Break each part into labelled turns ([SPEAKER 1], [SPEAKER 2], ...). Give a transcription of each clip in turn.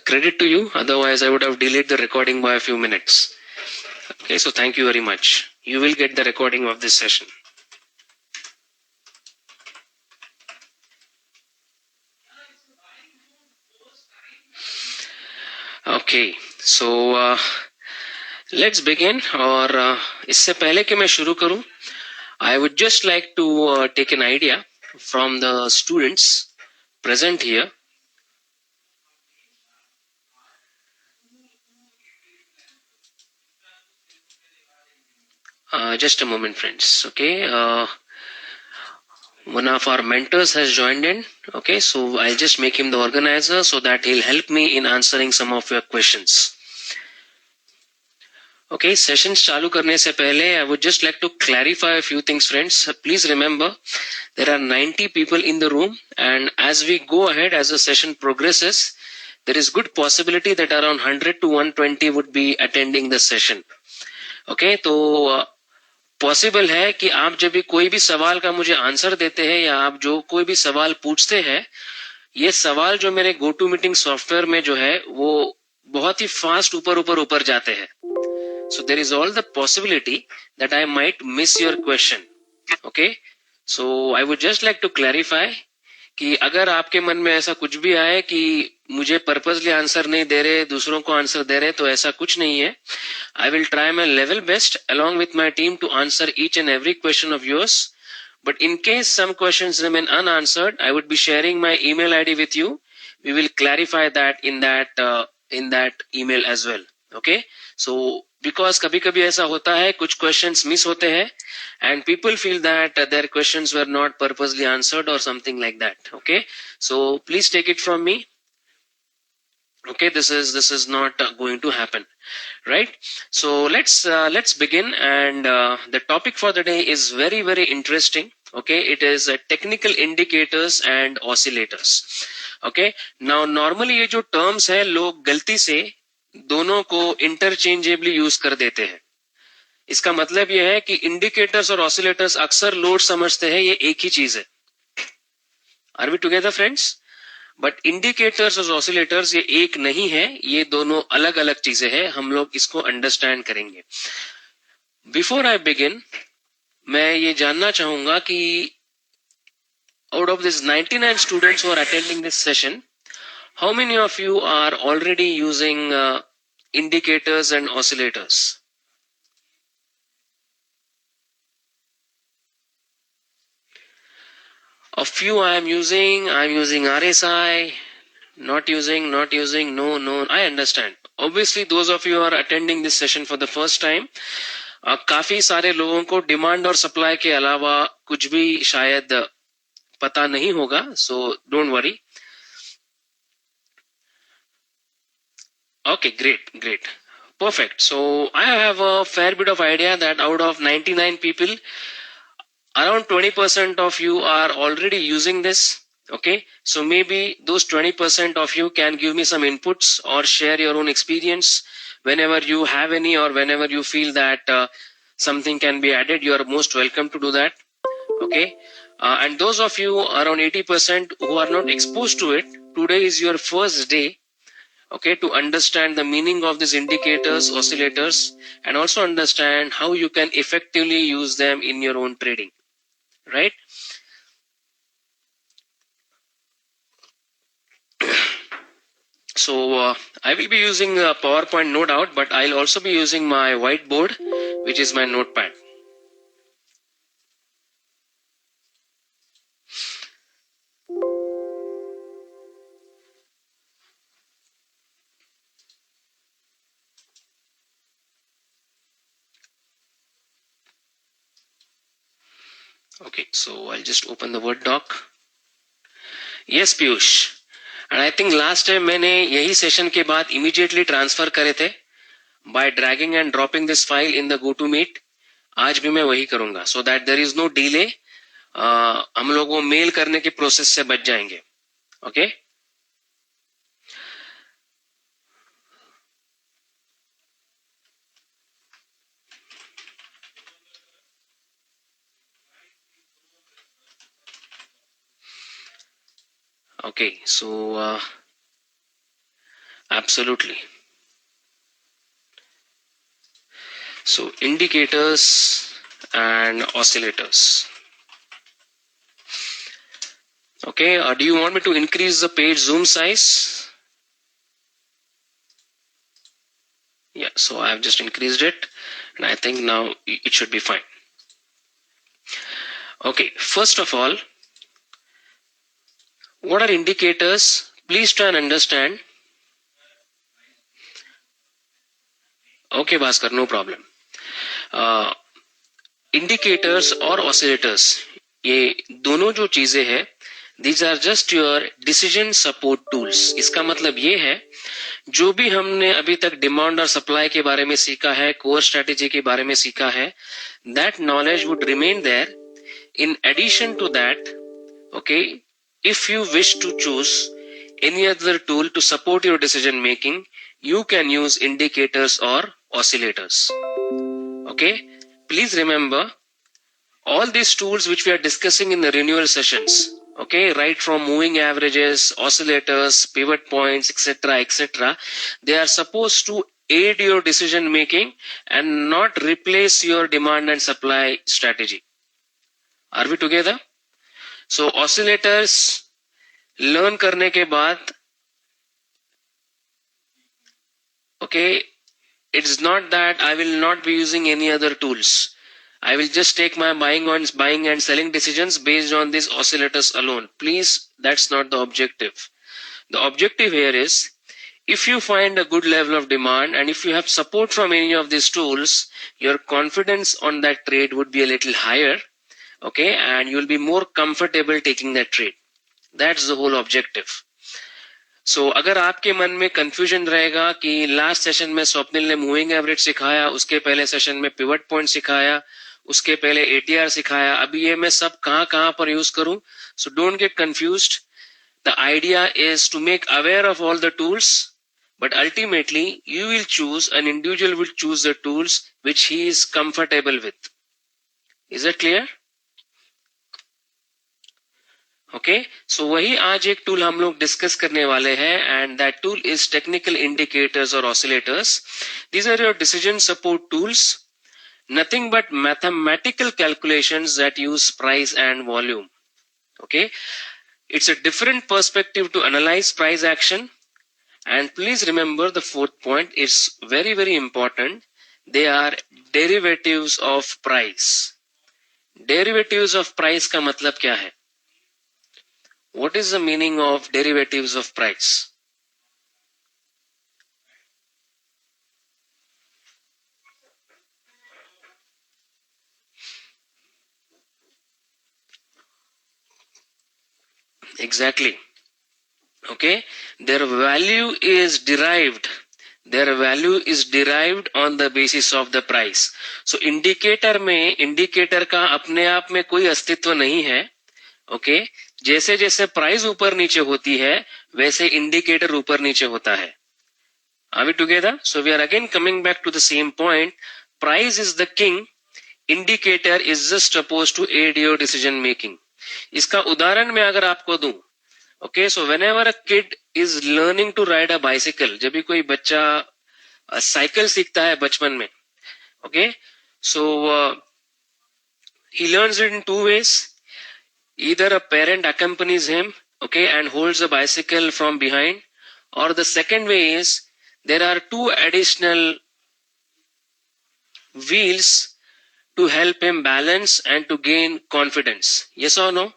[SPEAKER 1] Credit to you. Otherwise, I would have delayed the recording by a few minutes. Okay, so thank you very much. You will get the recording of this session. Okay, so let's begin. और इससे पहले कि मैं शुरू करूं, I would just like to take an idea from the students present here. Just a moment, friends. Okay, one of our mentors has joined in. Okay, so I'll just make him the organizer so that he'll help me in answering some of your questions. Okay, sessions चालू करने से पहले I would just like to clarify a few things, friends. Please remember, there are 90 people in the room, and as we go ahead, as the session progresses, there is good possibility that around 100 to 120 would be attending the session. Okay, तो possible है कि आप जब भी कोई भी सवाल का मुझे आंसर देते हैं या आप जो कोई भी सवाल पूछते हैं, ये सवाल जो मेरे गो टू मीटिंग सॉफ्टवेयर में जो है वो बहुत ही फास्ट ऊपर ऊपर ऊपर जाते हैं. So there is all the possibility that I might miss your question. Okay, so I would just like to clarify कि अगर आपके मन में ऐसा कुछ भी आए कि मुझे पर्पसली आंसर नहीं दे रहे, दूसरों को आंसर दे रहे, तो ऐसा कुछ नहीं है. I will try my level best along with my team to answer each and every question of yours. But in case some questions remain unanswered, I would be sharing my email ID with you. We will clarify that in that email as well. Okay, so because कभी कभी ऐसा होता है, कुछ questions miss होते हैं and people feel that their questions were not purposely answered or something like that. Okay, so please take it from me. Okay, this is not going to happen, right? So let's begin, and the topic for the day is very interesting. Okay, it is technical indicators and oscillators. Okay, now normally ये जो terms है, लोग गलती से दोनों को interchangeably use कर देते हैं. इसका मतलब यह है कि इंडिकेटर्स और ऑसिलेटर्स अक्सर लोड समझते हैं ये एक ही चीज है. Are we together, friends? But indicators और ऑसिलेटर्स ये एक नहीं है, ये दोनों अलग अलग चीजें हैं. हम लोग इसको अंडरस्टैंड करेंगे. बिफोर आई बिगिन, मैं ये जानना चाहूंगा कि out of this 99 students who are attending this session, how many of you are already using indicators and oscillators? A few I'm using RSI, not using, no, I understand. Obviously, those of you who are attending this session for the first time, काफी सारे लोगों को demand और supply के अलावा कुछ भी शायद पता नहीं होगा, so don't worry. Okay, great. Perfect. So I have a fair bit of idea that out of 99 people, around 20% of you are already using this. Okay, so maybe those 20% of you can give me some inputs or share your own experience whenever you have any, or whenever you feel that something can be added. You are most welcome to do that. Okay, and those of you around 80% who are not exposed to it, today is your first day, okay, to understand the meaning of these indicators, oscillators, and also understand how you can effectively use them in your own trading, right? So I will be using PowerPoint, no doubt, but I'll also be using my whiteboard, which is my notepad. Okay, so I'll just open the Word doc. Yes, Piyush. And I think last time मैंने यही session के बाद immediately transfer करे थे by dragging and dropping this file in the GoToMeet. आज भी मैं वही करूंगा, so that there is no delay. हम लोग वो मेल करने के प्रोसेस से बच जाएंगे. Okay, okay. So Absolutely. So indicators and oscillators. Okay, do you want me to increase the page zoom size? Yeah, so I have just increased it, and I think now it should be fine. Okay, first of all, what are indicators? Please try and understand. Okay, Bhaskar, no problem. Indicators और oscillators, ये दोनों जो चीजें हैं, these are just your decision support tools. इसका मतलब ये है, जो भी हमने अभी तक डिमांड और सप्लाई के बारे में सीखा है, कोर स्ट्रेटेजी के बारे में सीखा है, that knowledge would remain there. In addition to that, okay, if you wish to choose any other tool to support your decision making, you can use indicators or oscillators. Okay, please remember all these tools which we are discussing in the renewal sessions, okay, right from moving averages, oscillators, pivot points, etc., etc., they are supposed to aid your decision making and not replace your demand and supply strategy. Are we together? So oscillators learn करने के बाद, okay, it's not that I will not be using any other tools. I will just take my buying and selling decisions based on these oscillators alone. Please, that's not the objective. The objective here is, if you find a good level of demand and if you have support from any of these tools, your confidence on that trade would be a little higher, okay, and you'll be more comfortable taking that trade. That's the whole objective. So अगर आपके मन में confusion रहेगा कि last session में स्वप्निल ने moving average सिखाया, उसके पहले सेशन में पिवट पॉइंट सिखाया, उसके पहले एटीआर सिखाया, अभी ये मैं सब कहां पर यूज करूं, so don't get confused. The idea is to make aware of all the tools, but ultimately you will choose, an individual will choose the tools which he is comfortable with. Is that clear? Okay, so वही आज एक tool हम लोग discuss करने वाले हैं, and that tool is technical indicators और oscillators. These are your decision support tools, nothing but mathematical calculations that use price and volume. Okay, it's a different perspective to analyze price action. And please remember, the fourth point is very very important. They are derivatives of price. Derivatives of price का मतलब क्या है? What is the meaning of derivatives of price? Exactly. Okay, their value is derived. Their value is derived on the basis of the price. So indicator में, indicator का अपने आप में कोई अस्तित्व नहीं है. ओके, जैसे जैसे प्राइस ऊपर नीचे होती है वैसे इंडिकेटर ऊपर नीचे होता है. Are we together? So we are again coming back to the same point. Price is the king. Indicator is just supposed to aid your decision making. इसका उदाहरण मैं अगर आपको दूं, okay, so whenever a kid is learning to ride a bicycle, जब भी कोई बच्चा साइकिल सीखता है बचपन में, okay, so he learns it in two ways. Either a parent accompanies him, okay, and holds the bicycle from behind, or the second way is there are two additional wheels to help him balance and to gain confidence. Yes or no?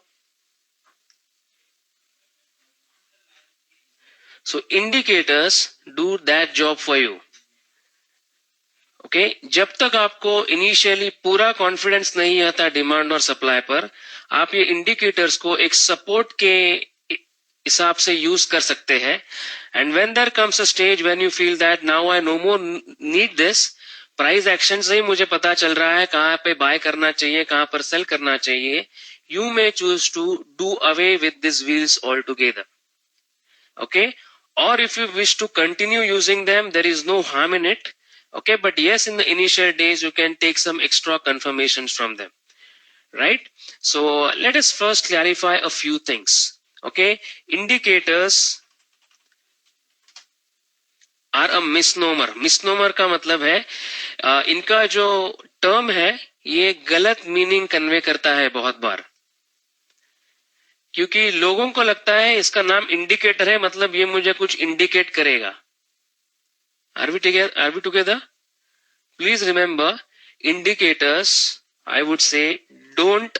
[SPEAKER 1] So indicators do that job for you. Okay, जब तक आपको initially पूरा confidence नहीं आता demand और supply पर, आप ये इंडिकेटर्स को एक सपोर्ट के हिसाब से यूज कर सकते हैं. And when there comes a stage when you feel that now I no more need this, price action से ही मुझे पता चल रहा है कहाँ पे बाय करना चाहिए, कहाँ पर सेल करना चाहिए, you may choose to do away with these wheels altogether. Okay, or if you wish to continue using them, there is no harm in it. Okay, but yes, in the initial days you can take some extra confirmations from them, right? So let us first clarify a few things. Okay, indicators are a misnomer. Misnomer का मतलब है इनका जो term है ये गलत meaning convey करता है बहुत बार, क्योंकि लोगों को लगता है इसका नाम इंडिकेटर है, मतलब ये मुझे कुछ इंडिकेट करेगा। Are we together? Please remember, indicators, I would say, don't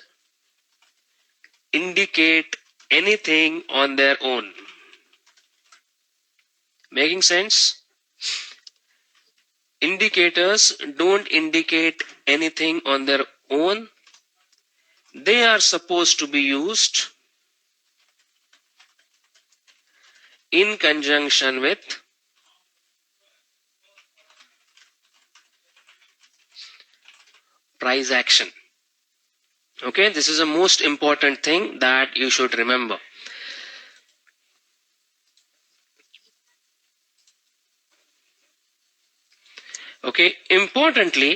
[SPEAKER 1] indicate anything on their own. Making sense? Indicators don't indicate anything on their own. They are supposed to be used in conjunction with price action. Okay, this is the most important thing that you should remember. Okay, importantly,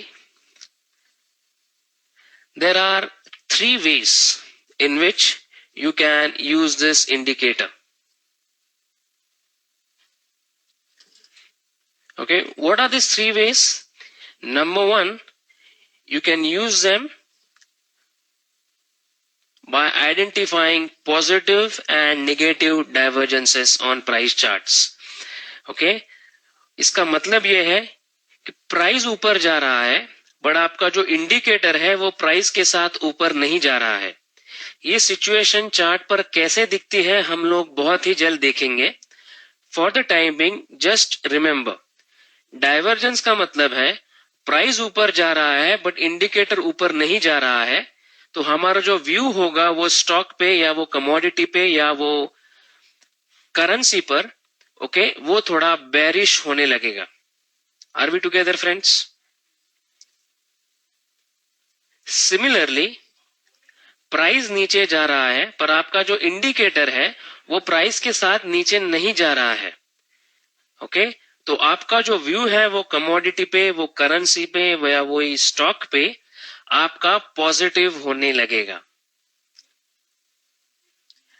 [SPEAKER 1] there are three ways in which you can use this indicator. Okay, what are these three ways? Number one, you can use them by identifying positive and negative divergences on price charts. Okay, इसका मतलब ये है कि price ऊपर जा रहा है but आपका जो इंडिकेटर है वो प्राइस के साथ ऊपर नहीं जा रहा है। ये सिचुएशन चार्ट पर कैसे दिखती है हम लोग बहुत ही जल्द देखेंगे। For the time being just remember, divergence का मतलब है प्राइस ऊपर जा रहा है बट इंडिकेटर ऊपर नहीं जा रहा है, तो हमारा जो व्यू होगा वो स्टॉक पे या वो कमोडिटी पे या वो करेंसी पर ओके वो थोड़ा बेरिश होने लगेगा। Are we together friends? Similarly, price नीचे जा रहा है पर आपका जो इंडिकेटर है वो प्राइस के साथ नीचे नहीं जा रहा है। ओके, तो आपका जो व्यू है वो कमोडिटी पे, वो करेंसी पे या वो स्टॉक पे आपका पॉजिटिव होने लगेगा।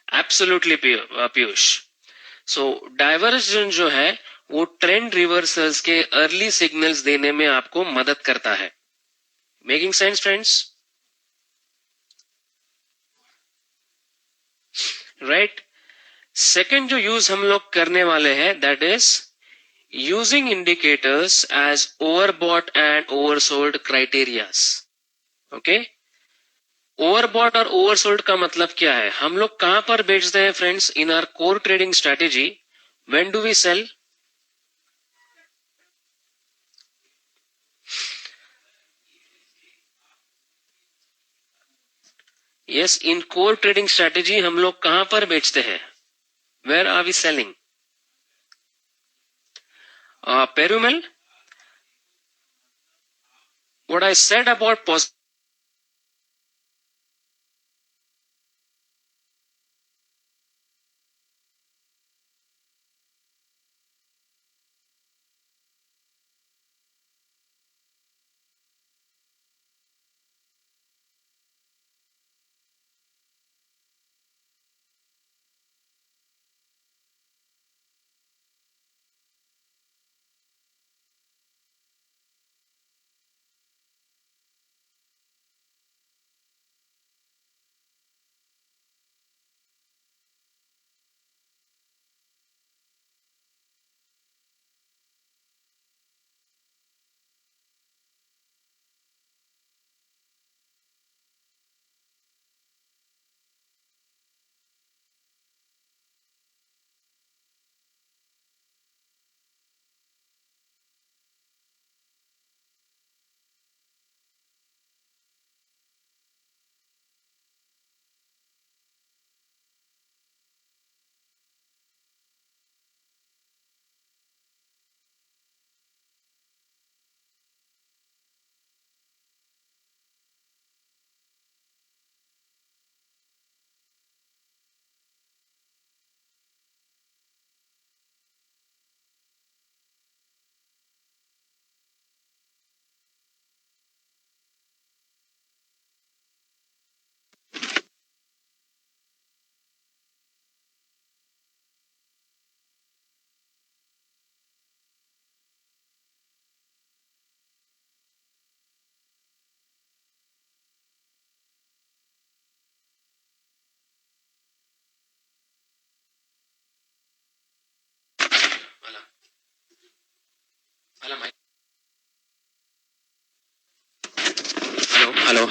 [SPEAKER 1] एब्सोल्युटली पीयूष। सो डाइवर्जेंस जो है वो ट्रेंड रिवर्सल्स के अर्ली सिग्नल्स देने में आपको मदद करता है। Making sense friends? Right. Second जो यूज हम लोग करने वाले हैं that is using indicators as overbought and oversold criterias. Okay, overbought और ओवरसोल्ड का मतलब क्या है? हम लोग कहां पर बेचते हैं friends? In our core trading strategy, when do we sell? Yes, in core trading strategy हम लोग कहां पर बेचते हैं? Where are we selling? Perumal, what I said about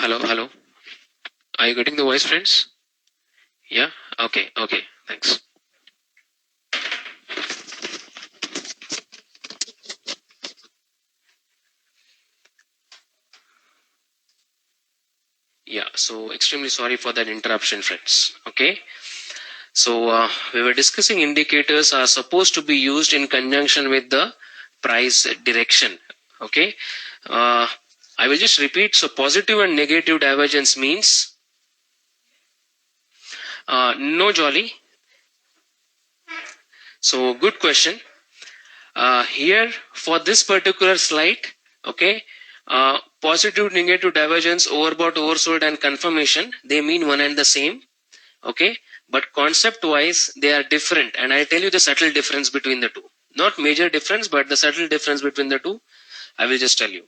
[SPEAKER 1] Hello. Are you getting the voice, friends? Yeah? Okay, thanks. Yeah, so extremely sorry for that interruption, friends. Okay? So, we were discussing indicators are supposed to be used in conjunction with the price direction. Okay? Uh, I will just repeat. So, positive and negative divergence means no, Jolly. So, good question. Here for this particular slide, okay, positive, negative divergence, overbought, oversold, and confirmation, they mean one and the same, okay, but concept wise they are different, and I'll tell you the subtle difference between the two. Not major difference, but the subtle difference between the two, I will just tell you.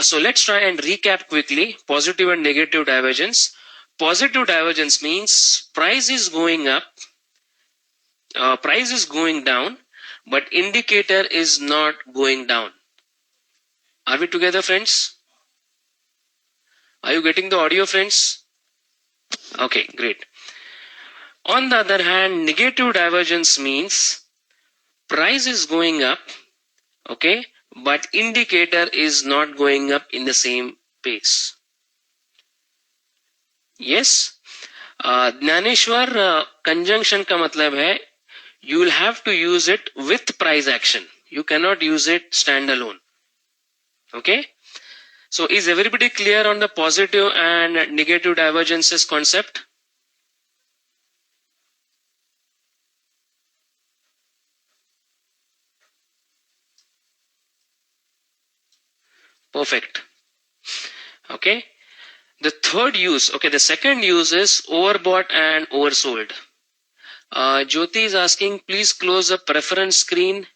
[SPEAKER 1] So let's try and recap quickly positive and negative divergence. Positive divergence means price is going down, but indicator is not going down. Are we together, friends? Are you getting the audio, friends? Okay, great. On the other hand, negative divergence means price is going up, okay, but indicator is not going up in the same pace. Yes? Dnyaneshwar, conjunction का मतलब है you will have to use it with price action. You cannot use it standalone. Okay? So is everybody clear on the positive and negative divergences concept? Perfect. Okay. The second use is overbought and oversold. Jyoti is asking, please close the preference screen.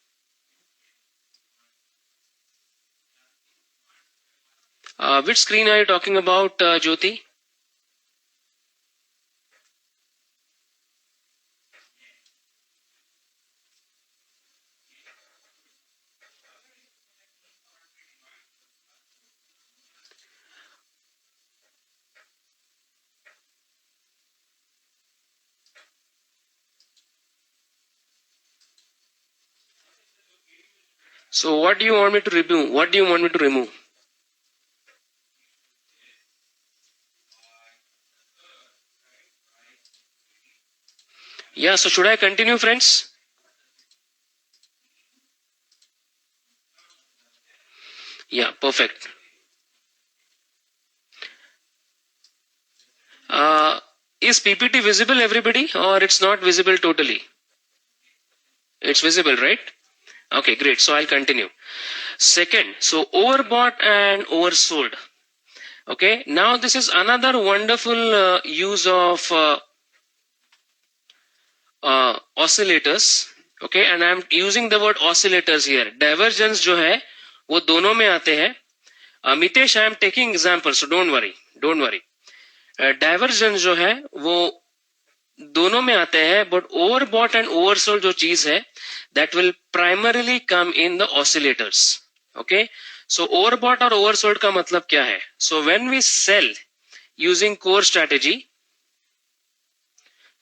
[SPEAKER 1] Which screen are you talking about, Jyoti? So what do you want me to remove? Yeah, so should I continue, friends? Yeah, perfect. Is PPT visible, everybody, or it's not visible totally? It's visible, right? Okay, great. So I'll continue. Second, so overbought and oversold. Okay, now this is another wonderful use of oscillators. Okay, and I'm using the word oscillators here. Divergence जो है वो दोनों में आते हैं. Mitesh, I am taking example, so don't worry. Divergence जो है वो दोनों में आते हैं, but overbought and oversold जो चीज है, that will primarily come in the oscillators. Okay, so overbought और oversold का मतलब क्या है? So when we sell using core strategy,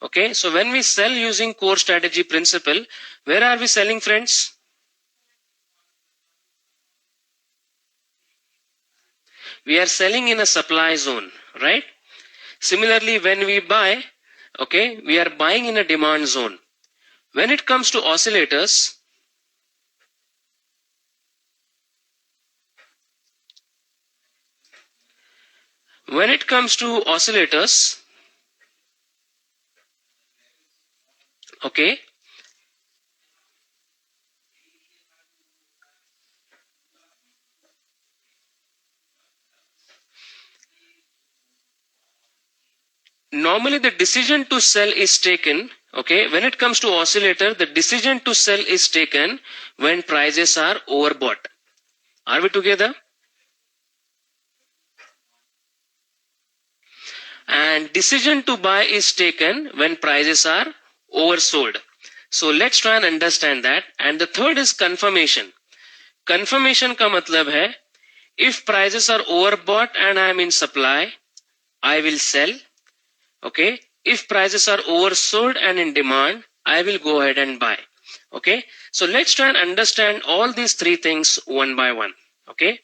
[SPEAKER 1] okay, so when we sell using core strategy principle, where are we selling, friends? We are selling in a supply zone, right? Similarly, when we buy, okay, we are buying in a demand zone. When it comes to oscillators, okay, normally the decision to sell is taken, okay, when it comes to oscillator, the decision to sell is taken when prices are overbought. Are we together? And decision to buy is taken when prices are oversold. So let's try and understand that. And the third is confirmation. Confirmation का मतलब है, if prices are overbought and I am in supply, I will sell. Okay. If prices are oversold and in demand, I will go ahead and buy. Okay. So let's try and understand all these three things one by one. Okay.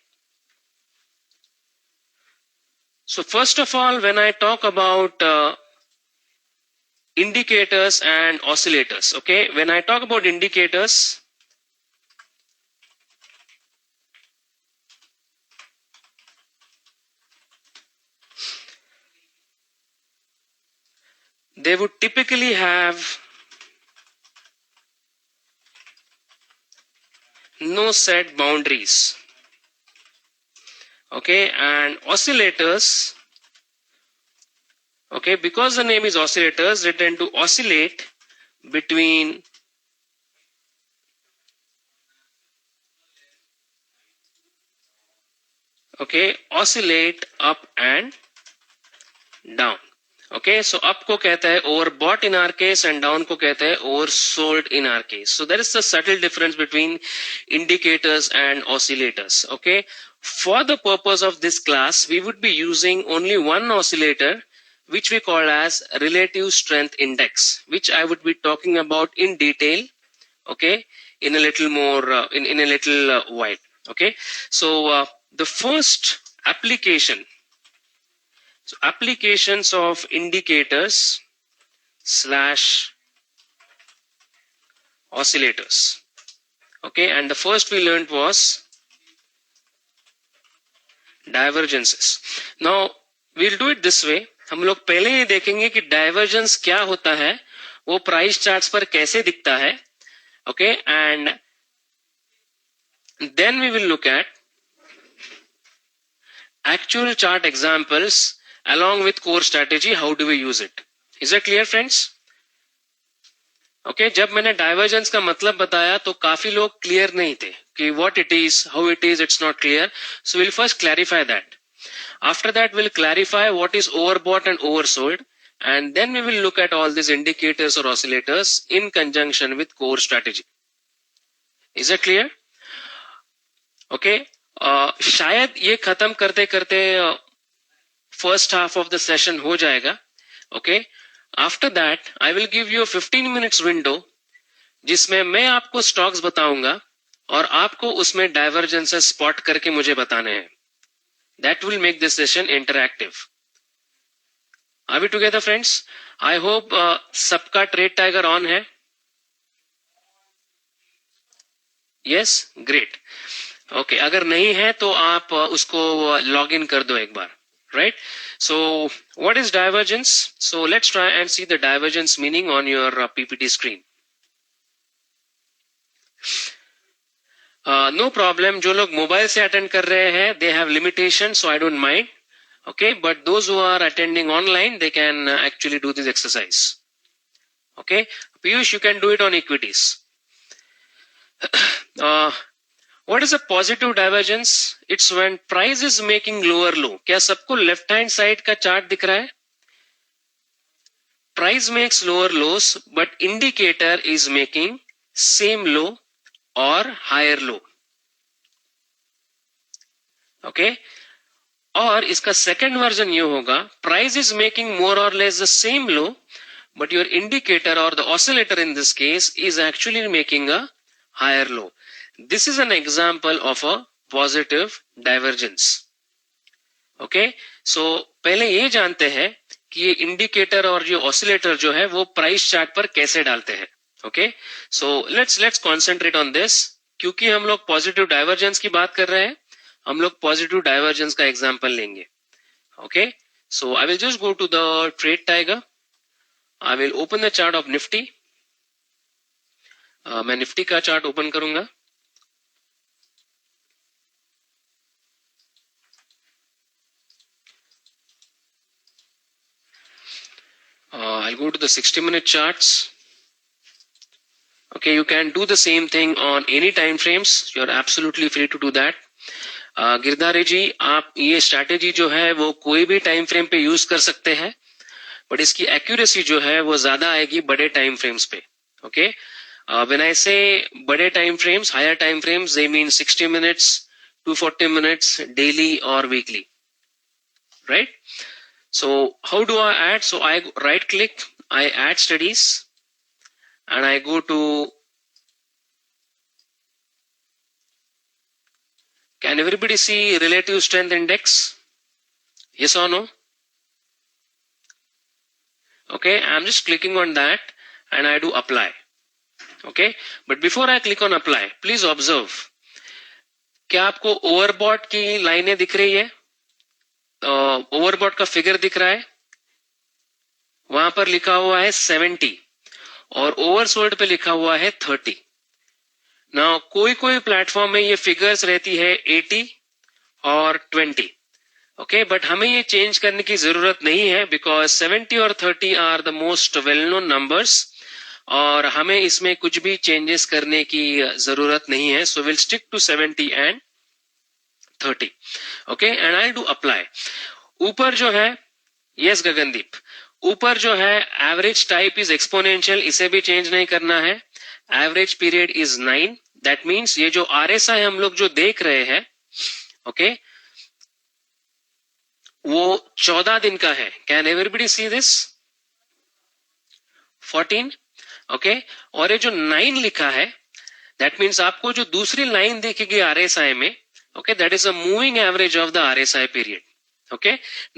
[SPEAKER 1] So first of all, when I talk about indicators and oscillators, okay, when I talk about indicators, they would typically have no set boundaries. Okay, and oscillators, okay, because the name is oscillators, they tend to oscillate between oscillate up and down. Okay, so up को कहता है overbought in our case and down को कहता है oversold in our case. So there is a subtle difference between indicators and oscillators. Okay, for the purpose of this class, we would be using only one oscillator, which we call as relative strength index, which I would be talking about in detail. Okay, in a little more in a little while. Okay, so the first application. So applications of indicators slash oscillators. Okay, and the first we learned was divergences. Now we'll do it this way. हम लोग पहले ये देखेंगे कि divergence क्या होता है, वो प्राइस चार्ट्स पर कैसे दिखता है. Okay, and then we will look at actual chart examples along with core strategy. How do we use it? Is that clear, friends? Okay जब मैंने डाइवर्जेंस का मतलब बताया तो काफी लोग क्लियर नहीं थे कि what it is, how it is, it's not clear. So will first clarify that. After that will clarify what is overbought and oversold, and then we will look at all these indicators or oscillators in conjunction with core strategy. Is that clear? Okay, शायद ये खत्म करते करते first half of the session हो जाएगा. Okay, after that I will give you a 15 minutes window जिसमें मैं आपको स्टॉक्स बताऊंगा और आपको उसमें डाइवर्जेंसेस स्पॉट करके मुझे बताने हैं. That will make this session interactive. Are we together friends? I hope सबका ट्रेड टाइगर ऑन है. Yes, great. ओके, अगर नहीं है तो आप उसको लॉग इन कर दो एक बार. Right, so what is divergence? So let's try and see the divergence meaning on your PPT screen. No problem. जो लोग मोबाइल से अटेंड कर रहे हैं they have limitation, so I don't mind. Okay, but those who are attending online, they can actually do this exercise. Okay, Piyush, you can do it on equities. What is a positive divergence? It's when price is making lower low. क्या सबको left hand side का chart दिख रहा है? Price makes lower lows, but indicator is making same low or higher low. Okay, और इसका second version ये होगा, प्राइस इज मेकिंग मोर और less the same low, but your indicator or the oscillator in this case is actually making a higher low. This is an example of a positive divergence. Okay, so पहले ये जानते हैं कि ये indicator और जो oscillator जो है वो प्राइस चार्ट पर कैसे डालते हैं. Okay, so let's concentrate on this. क्योंकि हम लोग पॉजिटिव डाइवर्जेंस की बात कर रहे हैं, हम लोग पॉजिटिव डाइवर्जेंस का एग्जांपल लेंगे. Okay, so I will just go to the trade tiger. I will open the chart of Nifty. मैं निफ्टी का चार्ट ओपन करूंगा. I'll go to the 60-minute charts. Okay, you can do the same thing on any time frames. You're absolutely free to do that. Girdhari जी, आप ये strategy जो है वो कोई भी टाइम फ्रेम पे यूज कर सकते हैं, बट इसकी एक्यूरेसी जो है वो ज्यादा आएगी बड़े टाइम फ्रेम्स पे. ओके, व्हेन आई से बड़े time frames, higher time frames, they mean 60 minutes, 240 minutes, daily और weekly. Right, So how do I add? So I right click, I add studies, and I go to, can everybody see relative strength index? Yes or no? Okay, I'm just clicking on that and I do apply. Okay, but before I click on apply, please observe, क्या आपको overbought की लाइनें दिख रही है? Overbought का figure दिख रहा है, वहां पर लिखा हुआ है 70 और ओवरसोल्ड पे लिखा हुआ है 30. ना कोई कोई प्लेटफॉर्म में ये फिगर्स रहती है 80 और 20. ओके, बट हमें ये चेंज करने की जरूरत नहीं है, बिकॉज 70 और 30 are the most well known numbers और हमें इसमें कुछ भी चेंजेस करने की जरूरत नहीं है. So will stick to 70 and 30. Okay, and I do apply. ऊपर जो है, यस गगनदीप, ऊपर जो है एवरेज टाइप इज एक्सपोनेंशियल, इसे भी चेंज नहीं करना है. Average period is 9. That means ये जो आरएसआई हम लोग जो देख रहे हैं, ओके, वो 14 दिन का है. Can everybody see this? 14. Okay, और ये जो 9 लिखा है, दैट मीन्स आपको जो दूसरी लाइन दिखेगी आरएसआई में, okay, that is a moving average of the RSI period. Okay,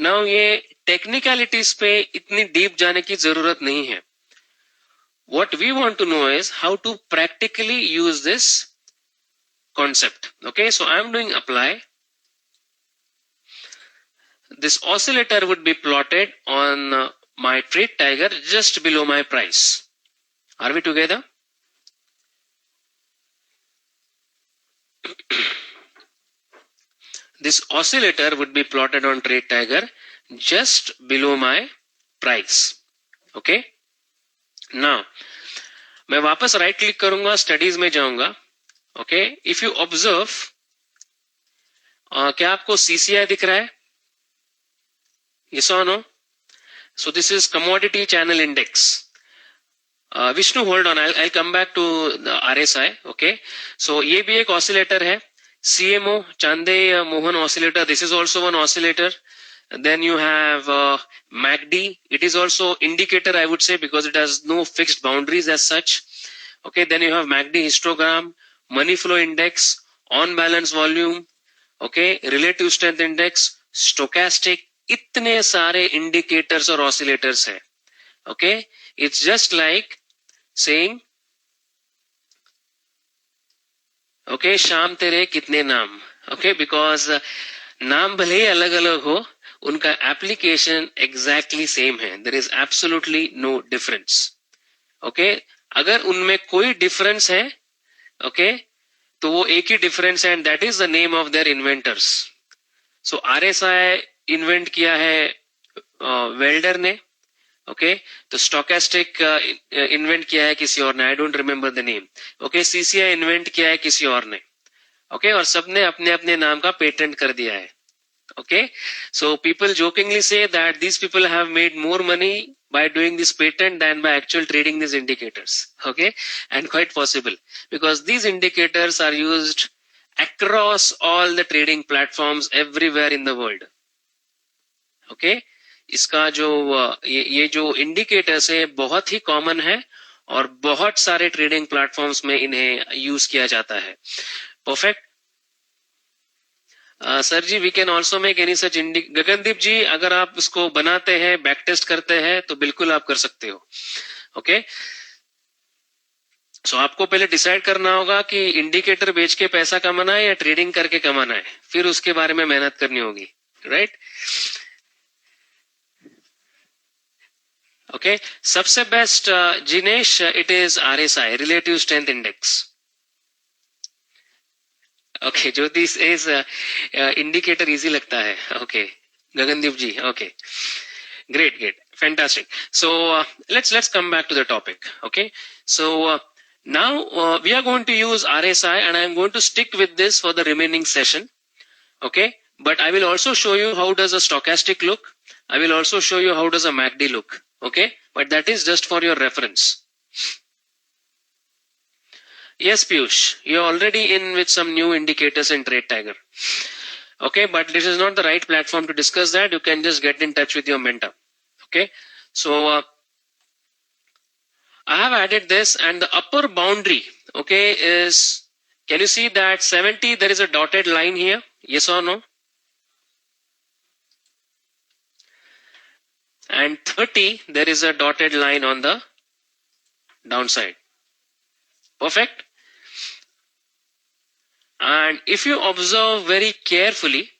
[SPEAKER 1] now ये टेक्निकलिटीज पे इतनी डीप जाने की जरूरत नहीं है. What we want to know is how to practically use this concept. Okay, so I'm doing apply. This oscillator would be plotted on my trade tiger just below my price. Are we together? This oscillator would be plotted on trade tiger just below my price. Okay, now मैं वापस right click करूंगा, studies में जाऊंगा. Okay, if you observe, क्या आपको CCI दिख रहा है? Yes or no? So this is commodity channel index. Vishnu, hold on, I'll come back to the RSI. Okay, so ये भी एक oscillator है. CMO, Chande Mohan oscillator, this is also one oscillator. Then you have MACD. It is also indicator, I would say, because it has no fixed boundaries as such. Okay, then you have MACD histogram, money flow index, on balance volume, okay, relative strength index, stochastic. इतने सारे indicators और oscillators है. Okay, it's just like saying, okay, शाम तेरे कितने नाम. Okay, because नाम भले ही अलग अलग हो, उनका एप्लीकेशन एग्जैक्टली सेम है. There is absolutely no difference. Okay, अगर उनमें कोई डिफरेंस है, ओके, तो वो एक ही डिफरेंस है, and that is the name of their inventors. So RSI invent किया है वेल्डर ने. ओके, तो स्टोकेस्टिक इन्वेंट किया है किसी और ने, I don't remember the name. Okay, CCI invent किया है किसी और ने. ओके, और सबने अपने अपने नाम का पेटेंट कर दिया है. Okay, so people jokingly say that these people have made more money by doing this patent than by actual trading these indicators. Okay, and quite possible, because these indicators are used across all the trading platforms everywhere in the world. Okay, इसका जो ये जो indicators है बहुत ही common है और बहुत सारे trading platforms में इन्हें use किया जाता है. Perfect. Sir ji, we can also make any such Gagandeep ji, अगर आप इसको बनाते हैं, बैक टेस्ट करते हैं, तो बिल्कुल आप कर सकते हो. ओके, सो आपको पहले डिसाइड करना होगा कि इंडिकेटर बेच के पैसा कमाना है या ट्रेडिंग करके कमाना है, फिर उसके बारे में मेहनत करनी होगी. राइट? ओके, सबसे best Jinesh, it is RSI, relative strength index. Okay, ज्योतिष इज इंडिकेटर इजी लगता है. Okay, Gagandeep ji, okay, great, fantastic. So let's come back to the topic. Okay, so now we are going to use RSI, and I'm going to stick with this for the remaining session. Okay, but I will also show you how does a stochastic look. I will also show you how does a MACD look. Okay, but that is just for your reference. Yes, Piyush, you're already in with some new indicators in Trade Tiger. Okay, but this is not the right platform to discuss that. You can just get in touch with your mentor. Okay, so I have added this, and the upper boundary, okay, is, can you see that 70, there is a dotted line here? Yes or no? And 30, there is a dotted line on the downside. Perfect. And if you observe very carefully,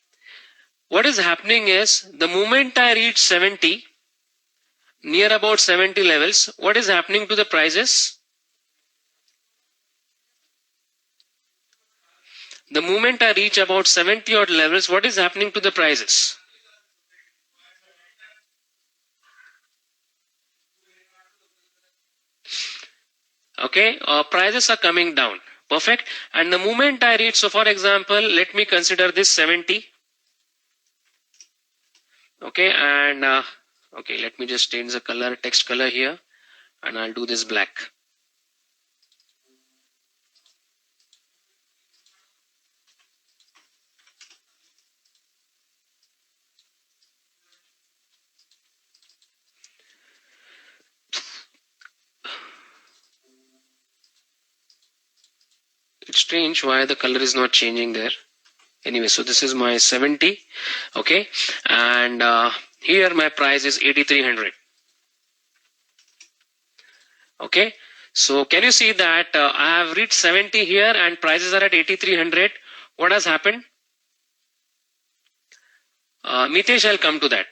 [SPEAKER 1] what is happening is the moment I reach 70, near about 70 levels, what is happening to the prices? The moment I reach about 70 odd levels, what is happening to the prices? Okay, prices are coming down. Perfect. And the moment I reach, so for example, let me consider this 70. Okay, and okay, let me just change the color, text color here, and I'll do this black. It's strange why the color is not changing there. Anyway, so this is my 70. Okay, and here my price is 8300. Okay, so can you see that I have reached 70 here and prices are at 8300. What has happened? Mitesh, I'll come to that.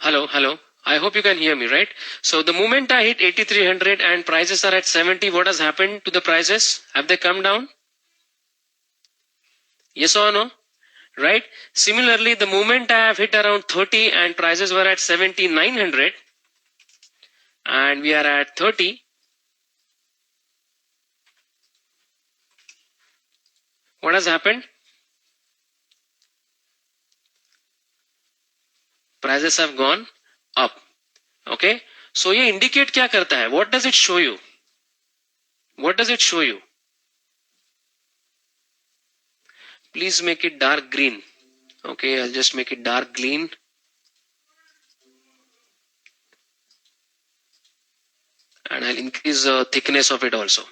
[SPEAKER 1] Hello, hello. I hope you can hear me, right? So the moment I hit 8300 and prices are at 70, what has happened to the prices? Have they come down? Yes or no? Right? Similarly, the moment I have hit around 30 and prices were at 7900 and we are at 30, what has happened? Prices have gone up. Okay? So ये indicate क्या करता है? What does it show you? What does it show you? Please make it dark green. Okay, I'll just make it dark green. And I'll increase the thickness of it also.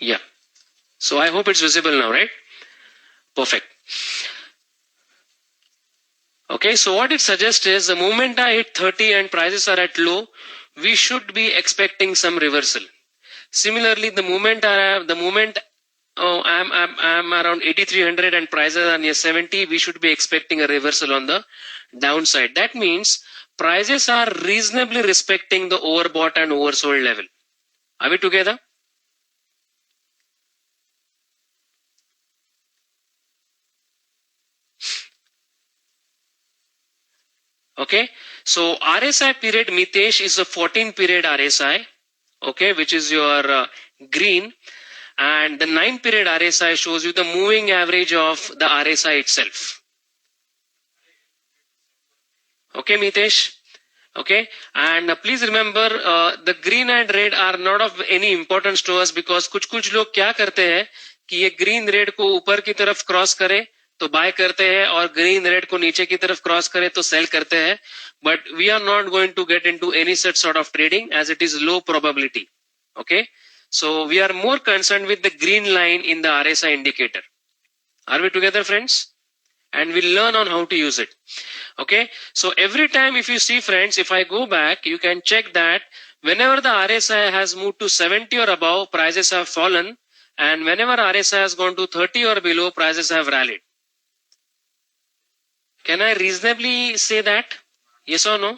[SPEAKER 1] Yeah. So I hope it's visible now, right? Perfect. Okay, so what it suggests is the moment I hit 30 and prices are at low, we should be expecting some reversal. Similarly, the moment I'm around 8300 and prices are near 70, we should be expecting a reversal on the downside. That means prices are reasonably respecting the overbought and oversold level. Are we together? Okay, so RSI period, Mitesh, is a 14 period RSI, okay, which is your green, and the 9 period RSI shows you the moving average of the RSI itself. Okay, Mitesh? Okay, and please remember the green and red are not of any importance to us because कुछ लोग क्या करते हैं कि ये green red को ऊपर की तरफ क्रॉस करे तो बाय करते हैं और ग्रीन रेड को नीचे की तरफ क्रॉस करे तो सेल करते हैं, but we are not going to get into any such sort of trading as it is low probability. Okay, so we are more concerned with the green line in the RSI indicator. Are we together, friends? And we'll learn on how to use it. Okay, so every time if you see, friends, if I go back, you can check that whenever the RSI has moved to 70 or above, prices have fallen, and whenever RSI has gone to 30 or below, prices have rallied. Can I reasonably say that? Yes or no?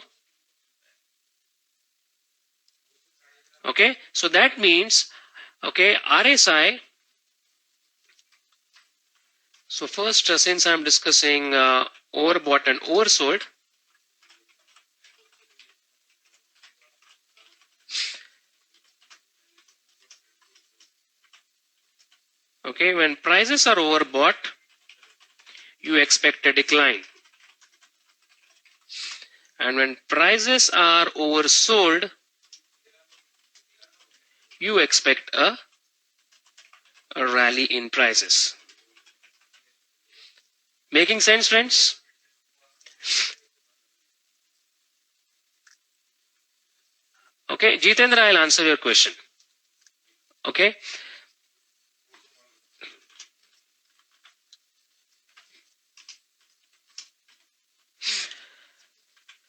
[SPEAKER 1] Okay, so that means, okay, RSI. So first, since I'm discussing overbought and oversold, Okay, when prices are overbought, you expect a decline. And when prices are oversold, you expect a rally in prices. Making sense, friends? Okay, Jitendra, I'll answer your question. Okay.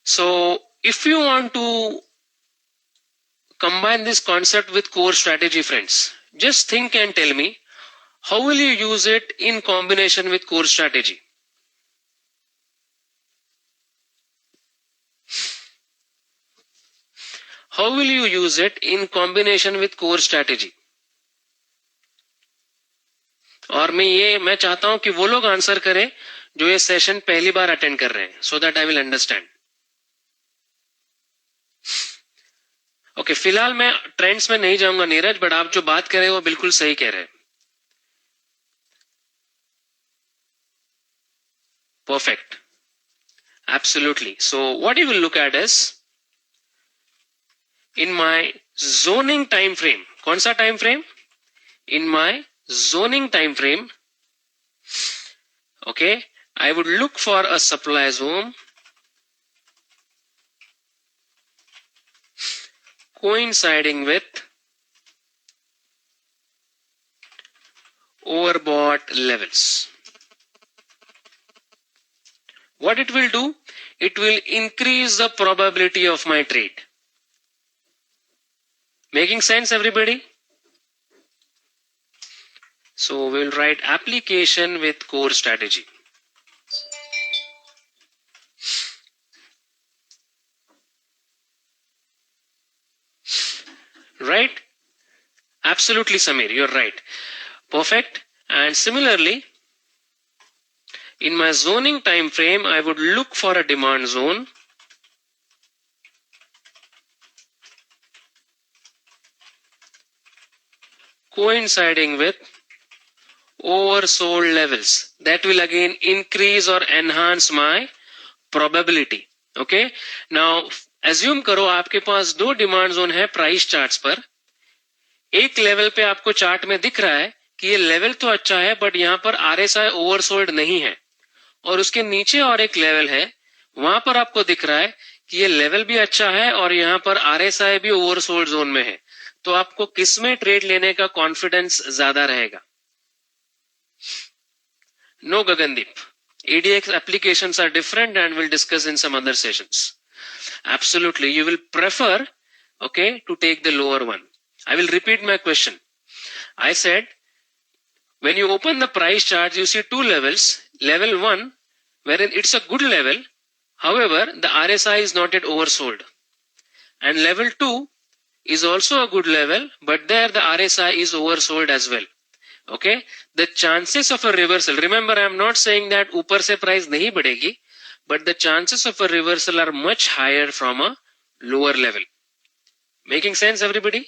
[SPEAKER 1] So if you want to combine this concept with core strategy, friends, just think and tell me, how will you use it in combination with core strategy? How will you use it in combination with core strategy? और मैं चाहता हूं कि वो लोग answer करें जो ये सेशन पहली बार अटेंड कर रहे हैं, so that I will understand. Okay, फिलहाल मैं ट्रेंड्स में नहीं जाऊंगा नीरज, बट आप जो बात कर रहे हैं वो बिल्कुल सही कह रहे हैं. Perfect, absolutely. So what you will look at is in my zoning time frame. कौन सा time frame? In my zoning time frame, okay, I would look for a supply zone coinciding with overbought levels. What it will do? It will increase the probability of my trade. Making sense, everybody? So we'll write application with core strategy. Right? Absolutely, Samir, you're right. Perfect. And similarly, in my zoning time frame, I would look for a demand zone coinciding with oversold levels. That will again increase or enhance my probability. Okay. Now assume करो आपके पास दो demand zone है price charts पर. एक level पे आपको chart में दिख रहा है कि ये लेवल तो अच्छा है, बट यहाँ पर आरएसआई ओवरसोल्ड नहीं है. और उसके नीचे और एक लेवल है, वहां पर आपको दिख रहा है कि ये लेवल भी अच्छा है और यहाँ पर आरएसआई भी ओवरसोल्ड जोन में है. तो आपको किस में ट्रेड लेने का कॉन्फिडेंस ज्यादा रहेगा? No, Gagandeep. ADX applications are different and we'll discuss in some other sessions. Absolutely. You will prefer, okay, to take the lower one. I will repeat my question. I said, when you open the price chart, you see two levels. Level 1, wherein it's a good level. However, the RSI is not yet oversold. And level 2 is also a good level, but there the RSI is oversold as well. Okay, the chances of a reversal, remember I am not saying that ऊपर से price नहीं बढ़ेगी, but the chances of a reversal are much higher from a lower level. Making sense, everybody?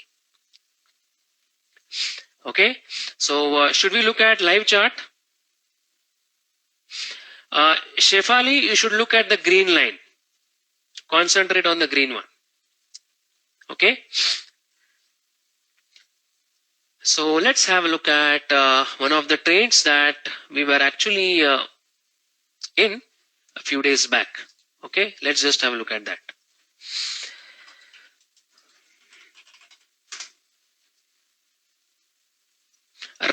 [SPEAKER 1] Okay, so should we look at live chart? Shefali, you should look at the green line. Concentrate on the green one. Okay, so let's have a look at one of the trades that we were actually in a few days back. Okay, let's just have a look at that.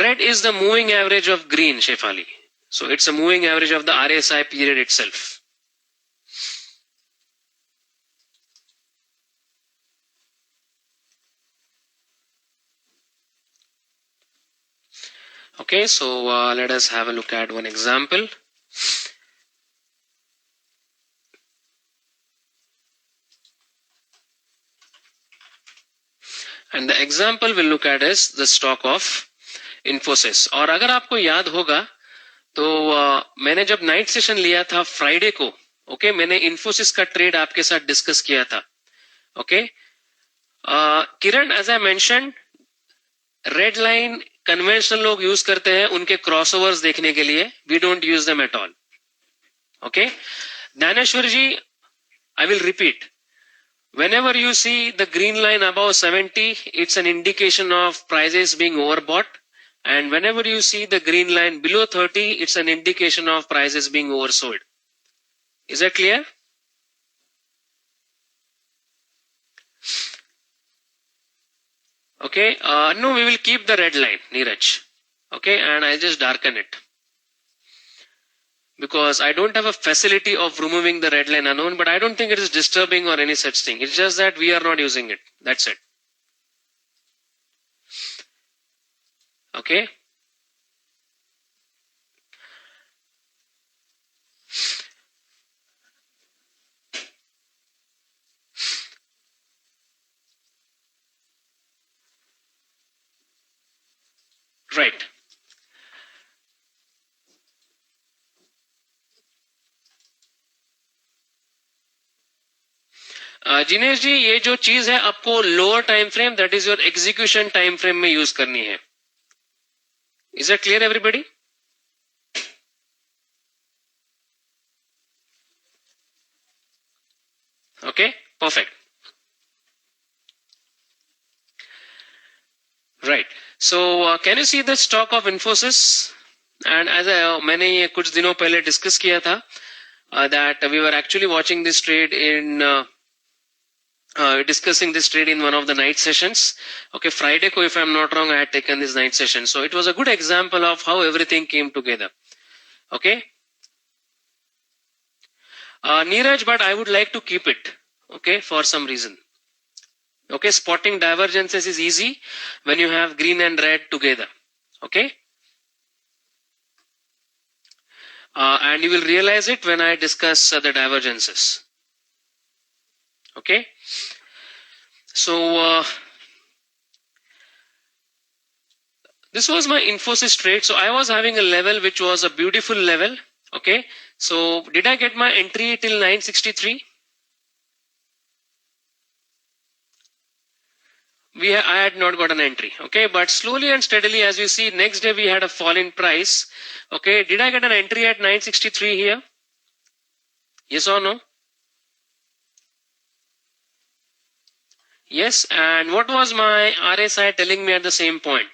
[SPEAKER 1] Red is the moving average of green, Shefali. So it's a moving average of the RSI period itself. Okay, so let us have a look at one example. And the example we'll look at is the stock of Infosys. और अगर आपको याद होगा तो मैंने जब night session लिया था फ्राइडे को, ओके, मैंने इन्फोसिस का ट्रेड आपके साथ डिस्कस किया था. Okay, Kiran, as I mention, red line conventional लोग यूज करते हैं उनके क्रॉसओवर्स देखने के लिए. We don't use them at all. Okay, Gyaneshwar ji, I will repeat. Whenever you see the green line above 70, it's an indication of prices being overbought. And whenever you see the green line below 30, it's an indication of prices being oversold. Is that clear? Okay, no, we will keep the red line, Neeraj. Okay, and I'll just darken it. Because I don't have a facility of removing the red line unknown, but I don't think it is disturbing or any such thing. It's just that we are not using it. That's it. Okay. Right. Jinesh ji, ये जो चीज है आपको lower time frame, that is your execution time frame में use करनी है. Is it clear everybody? Okay, perfect. Right. So can you see the stock of Infosys? And as मैंने ये कुछ दिनों पहले डिस्कस किया था that we were actually watching this trade in discussing this trade in one of the night sessions. Okay, Friday ko, if I'm not wrong, I had taken this night session. So it was a good example of how everything came together. Okay. Neeraj, but I would like to keep it. Okay, for some reason. Okay, spotting divergences is easy when you have green and red together. Okay. And you will realize it when I discuss the divergences. Okay. So, this was my Infosys trade. So I was having a level which was a beautiful level. Okay. So did I get my entry till 963? I had not got an entry. Okay. But slowly and steadily, as you see, next day we had a fall in price. Okay. Did I get an entry at 963 here? Yes or no? Yes. And what was my RSI telling me at the same point?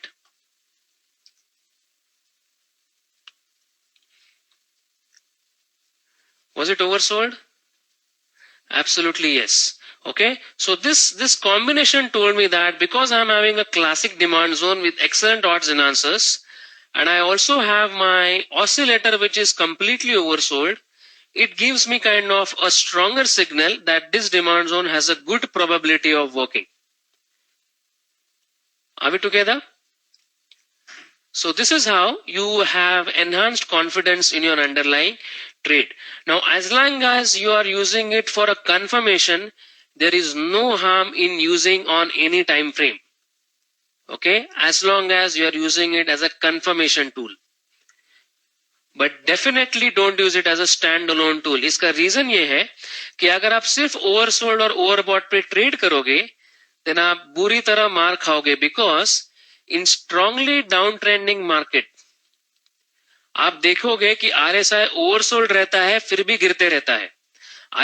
[SPEAKER 1] Was it oversold? Absolutely yes. Okay, so this combination told me that because I'm having a classic demand zone with excellent odds and answers, and I also have my oscillator which is completely oversold, it gives me kind of a stronger signal that this demand zone has a good probability of working. Are we together? So this is how you have enhanced confidence in your underlying trade. Now, as long as you are using it for a confirmation, there is no harm in using on any time frame. Okay, as long as you are using it as a confirmation tool. But definitely don't use it as a standalone tool. इसका reason ये है कि अगर आप सिर्फ oversold और overbought पे trade करोगे, then आप बुरी तरह मार खाओगे, because in strongly downtrending market आप देखोगे कि RSI oversold रहता है फिर भी गिरते रहता है.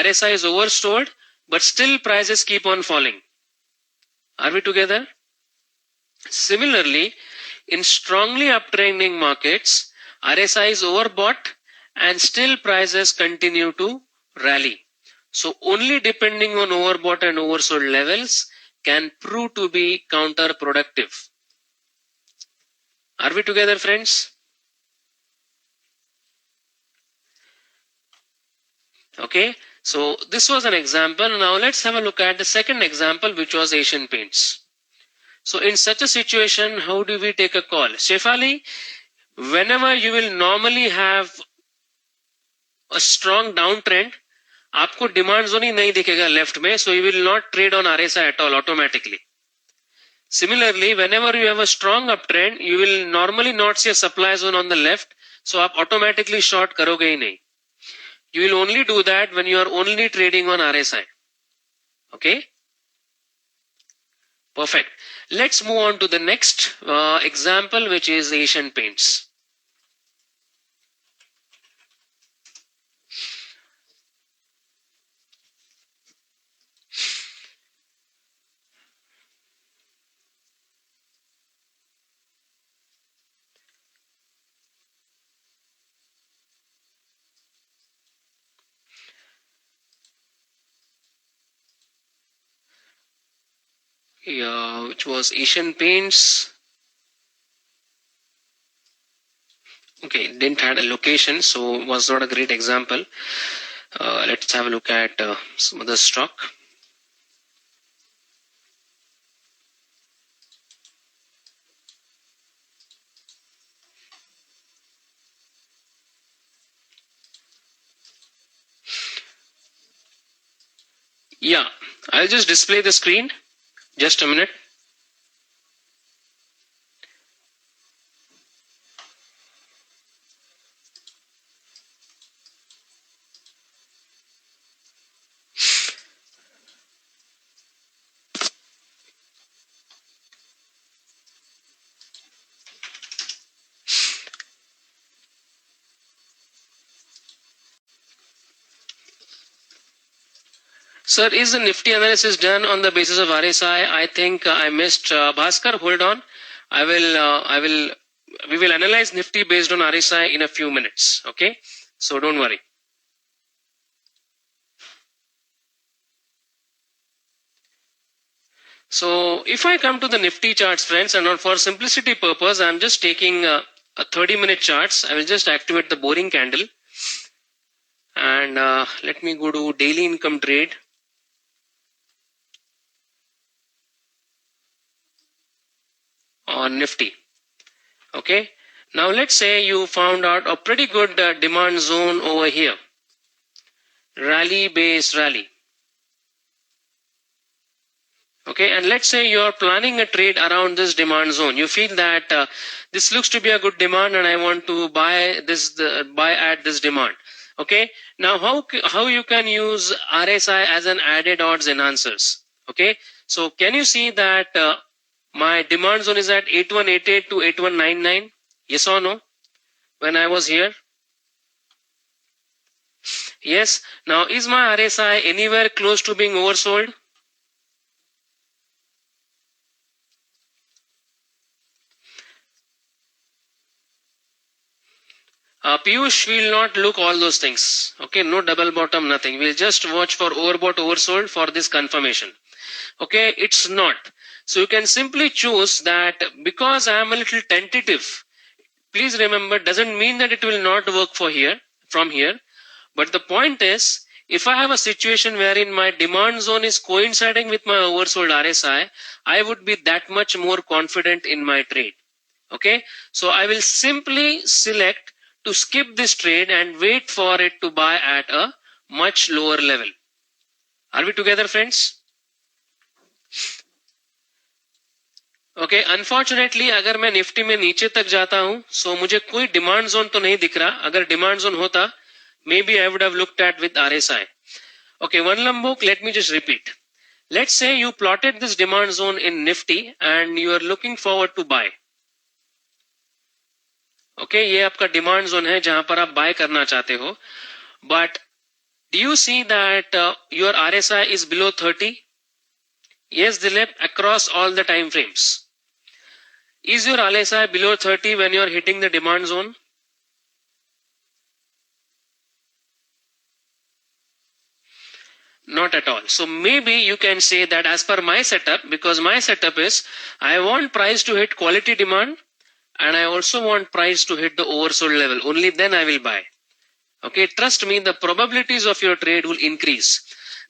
[SPEAKER 1] RSI is oversold but still prices keep on falling. Are we together? Similarly, in strongly uptrending markets, RSI is overbought and still prices continue to rally. So only depending on overbought and oversold levels can prove to be counterproductive. Are we together, friends? Okay, so this was an example. Now let's have a look at the second example, which was Asian Paints. So in such a situation, how do we take a call? Shefali, whenever you will normally have a strong downtrend, आपको demand zone ही नहीं दिखेगा left में, so you will not trade on RSI at all automatically. Similarly, whenever you have a strong uptrend, you will normally not see a supply zone on the left, so आप automatically short करोगे ही नहीं. You will only do that when you are only trading on RSI. Okay. Perfect. Let's move on to the next example, which is Asian Paints. Yeah, which was Asian Paints. Okay, didn't had a location, so was not a great example. Let's have a look at some other stock. Yeah, I'll just display the screen. Just a minute. Sir, is the Nifty analysis done on the basis of RSI? I think I missed. Bhaskar, hold on. We will analyze Nifty based on RSI in a few minutes. Okay, so don't worry. So if I come to the Nifty charts, friends, and for simplicity purpose, I'm just taking a 30-minute charts. I will just activate the boring candle, and let me go to daily income trade on Nifty. Okay. Now let's say you found out a pretty good demand zone over here. Rally base rally. Okay, and let's say you're planning a trade around this demand zone. You feel that this looks to be a good demand, and I want to buy buy at this demand. Okay, now how you can use RSI as an added odds enhancers? Okay, so can you see that my demand zone is at 8188 to 8199? Yes or no? When I was here, yes. Now is my RSI anywhere close to being oversold? Piyush will not look all those things. Okay, no double bottom, nothing. We'll just watch for overbought, oversold for this confirmation. Okay, it's not. So you can simply choose that because I am a little tentative. Please remember, doesn't mean that it will not work for here, from here. But the point is, if I have a situation wherein my demand zone is coinciding with my oversold RSI, I would be that much more confident in my trade. Okay, so I will simply select to skip this trade and wait for it to buy at a much lower level. Are we together, friends? Okay unfortunately अगर मैं Nifty में नीचे तक जाता हूं सो मुझे कोई demand zone तो नहीं दिख रहा. अगर डिमांड जोन होता may be I would have looked at with RSI. Okay one लंबोक let me just repeat. Let's say you plotted this demand zone in Nifty and you are looking forward to buy. Okay ये आपका demand zone है जहां पर आप bye करना चाहते हो. But do you see that your RSI is below 30? Yes, Dilip, across all the time frames. Is your RSI below 30 when you are hitting the demand zone? Not at all. So maybe you can say that as per my setup, because my setup is I want price to hit quality demand and I also want price to hit the oversold level. Only then I will buy. Okay, trust me, the probabilities of your trade will increase.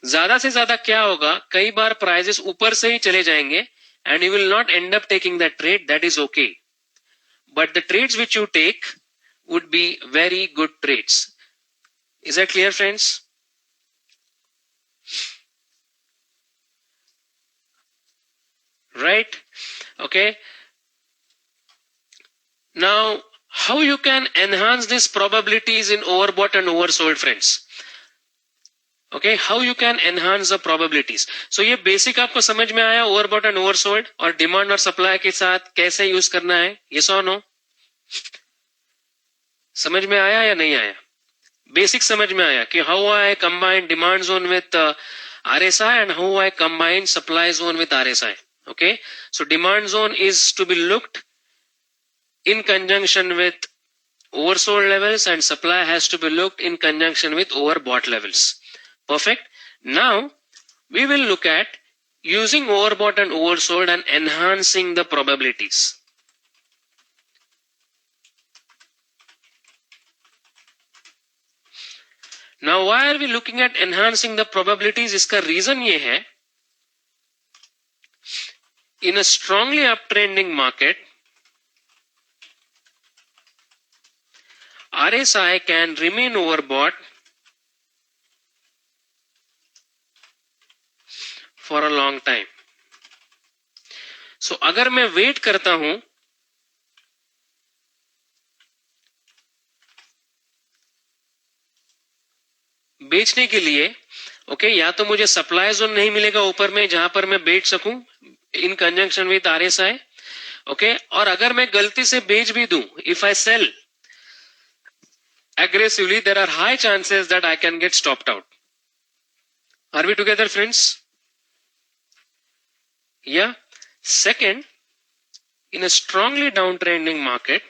[SPEAKER 1] ज्यादा से ज्यादा क्या होगा, कई बार prices ऊपर से ही चले जाएंगे and you will not end up taking that trade. That is okay. But the trades which you take would be very good trades. Is that clear, friends? Right? Okay. Now, how you can enhance these probabilities in overbought and oversold, friends? Okay, how you can enhance the probabilities. So ये basic आपको समझ में आया, overbought and oversold और demand और supply के साथ कैसे use करना है, yes or no? समझ में आया या नहीं आया? Basic समझ में आया कि how I combine demand zone with RSI and how I combine supply zone with RSI. Okay, so demand zone is to be looked in conjunction with oversold levels and supply has to be looked in conjunction with overbought levels. Perfect. Now we will look at using overbought and oversold and enhancing the probabilities. Now why are we looking at enhancing the probabilities? इसका reason ये है, in a strongly uptrending market, RSI can remain overbought for a long time. So अगर मैं wait करता हूं बेचने के लिए, ओके, या तो मुझे सप्लाई जोन नहीं मिलेगा ऊपर में जहां पर मैं बेच सकूं in conjunction with RSI, okay, और अगर मैं गलती से बेच भी दूं, if I sell aggressively, there are high chances that I can get stopped out. Are we together, friends? Yeah. Second, in a strongly downtrending market,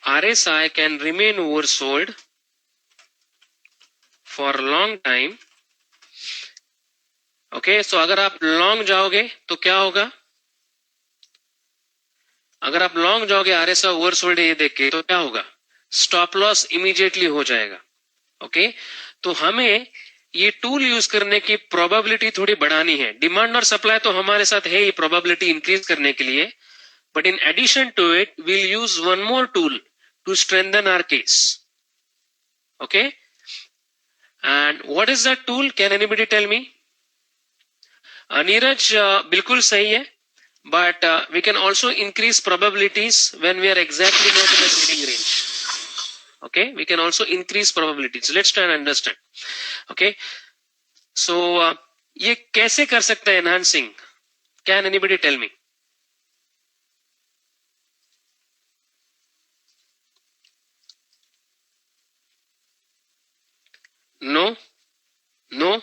[SPEAKER 1] RSI can remain oversold for a long time. Okay, so अगर आप long जाओगे तो क्या होगा? अगर आप long जाओगे RSI oversold ये देख के तो क्या होगा? स्टॉप लॉस इमीडिएटली हो जाएगा. ओके, तो हमें ये टूल यूज करने की प्रोबेबिलिटी थोड़ी बढ़ानी है. डिमांड और सप्लाई तो हमारे साथ है ये प्रोबेबिलिटी इंक्रीज करने के लिए, but in addition to it we'll use one more tool to strengthen our case. Okay, and what is that tool? Can anybody tell me? Neeraj, बिल्कुल सही है, but we can also increase probabilities when we are exactly not in the trading range. Okay, we can also increase probabilities. Let's try and understand. Okay, so ये कैसे कर सकते हैं enhancing? Can anybody tell me? No, no,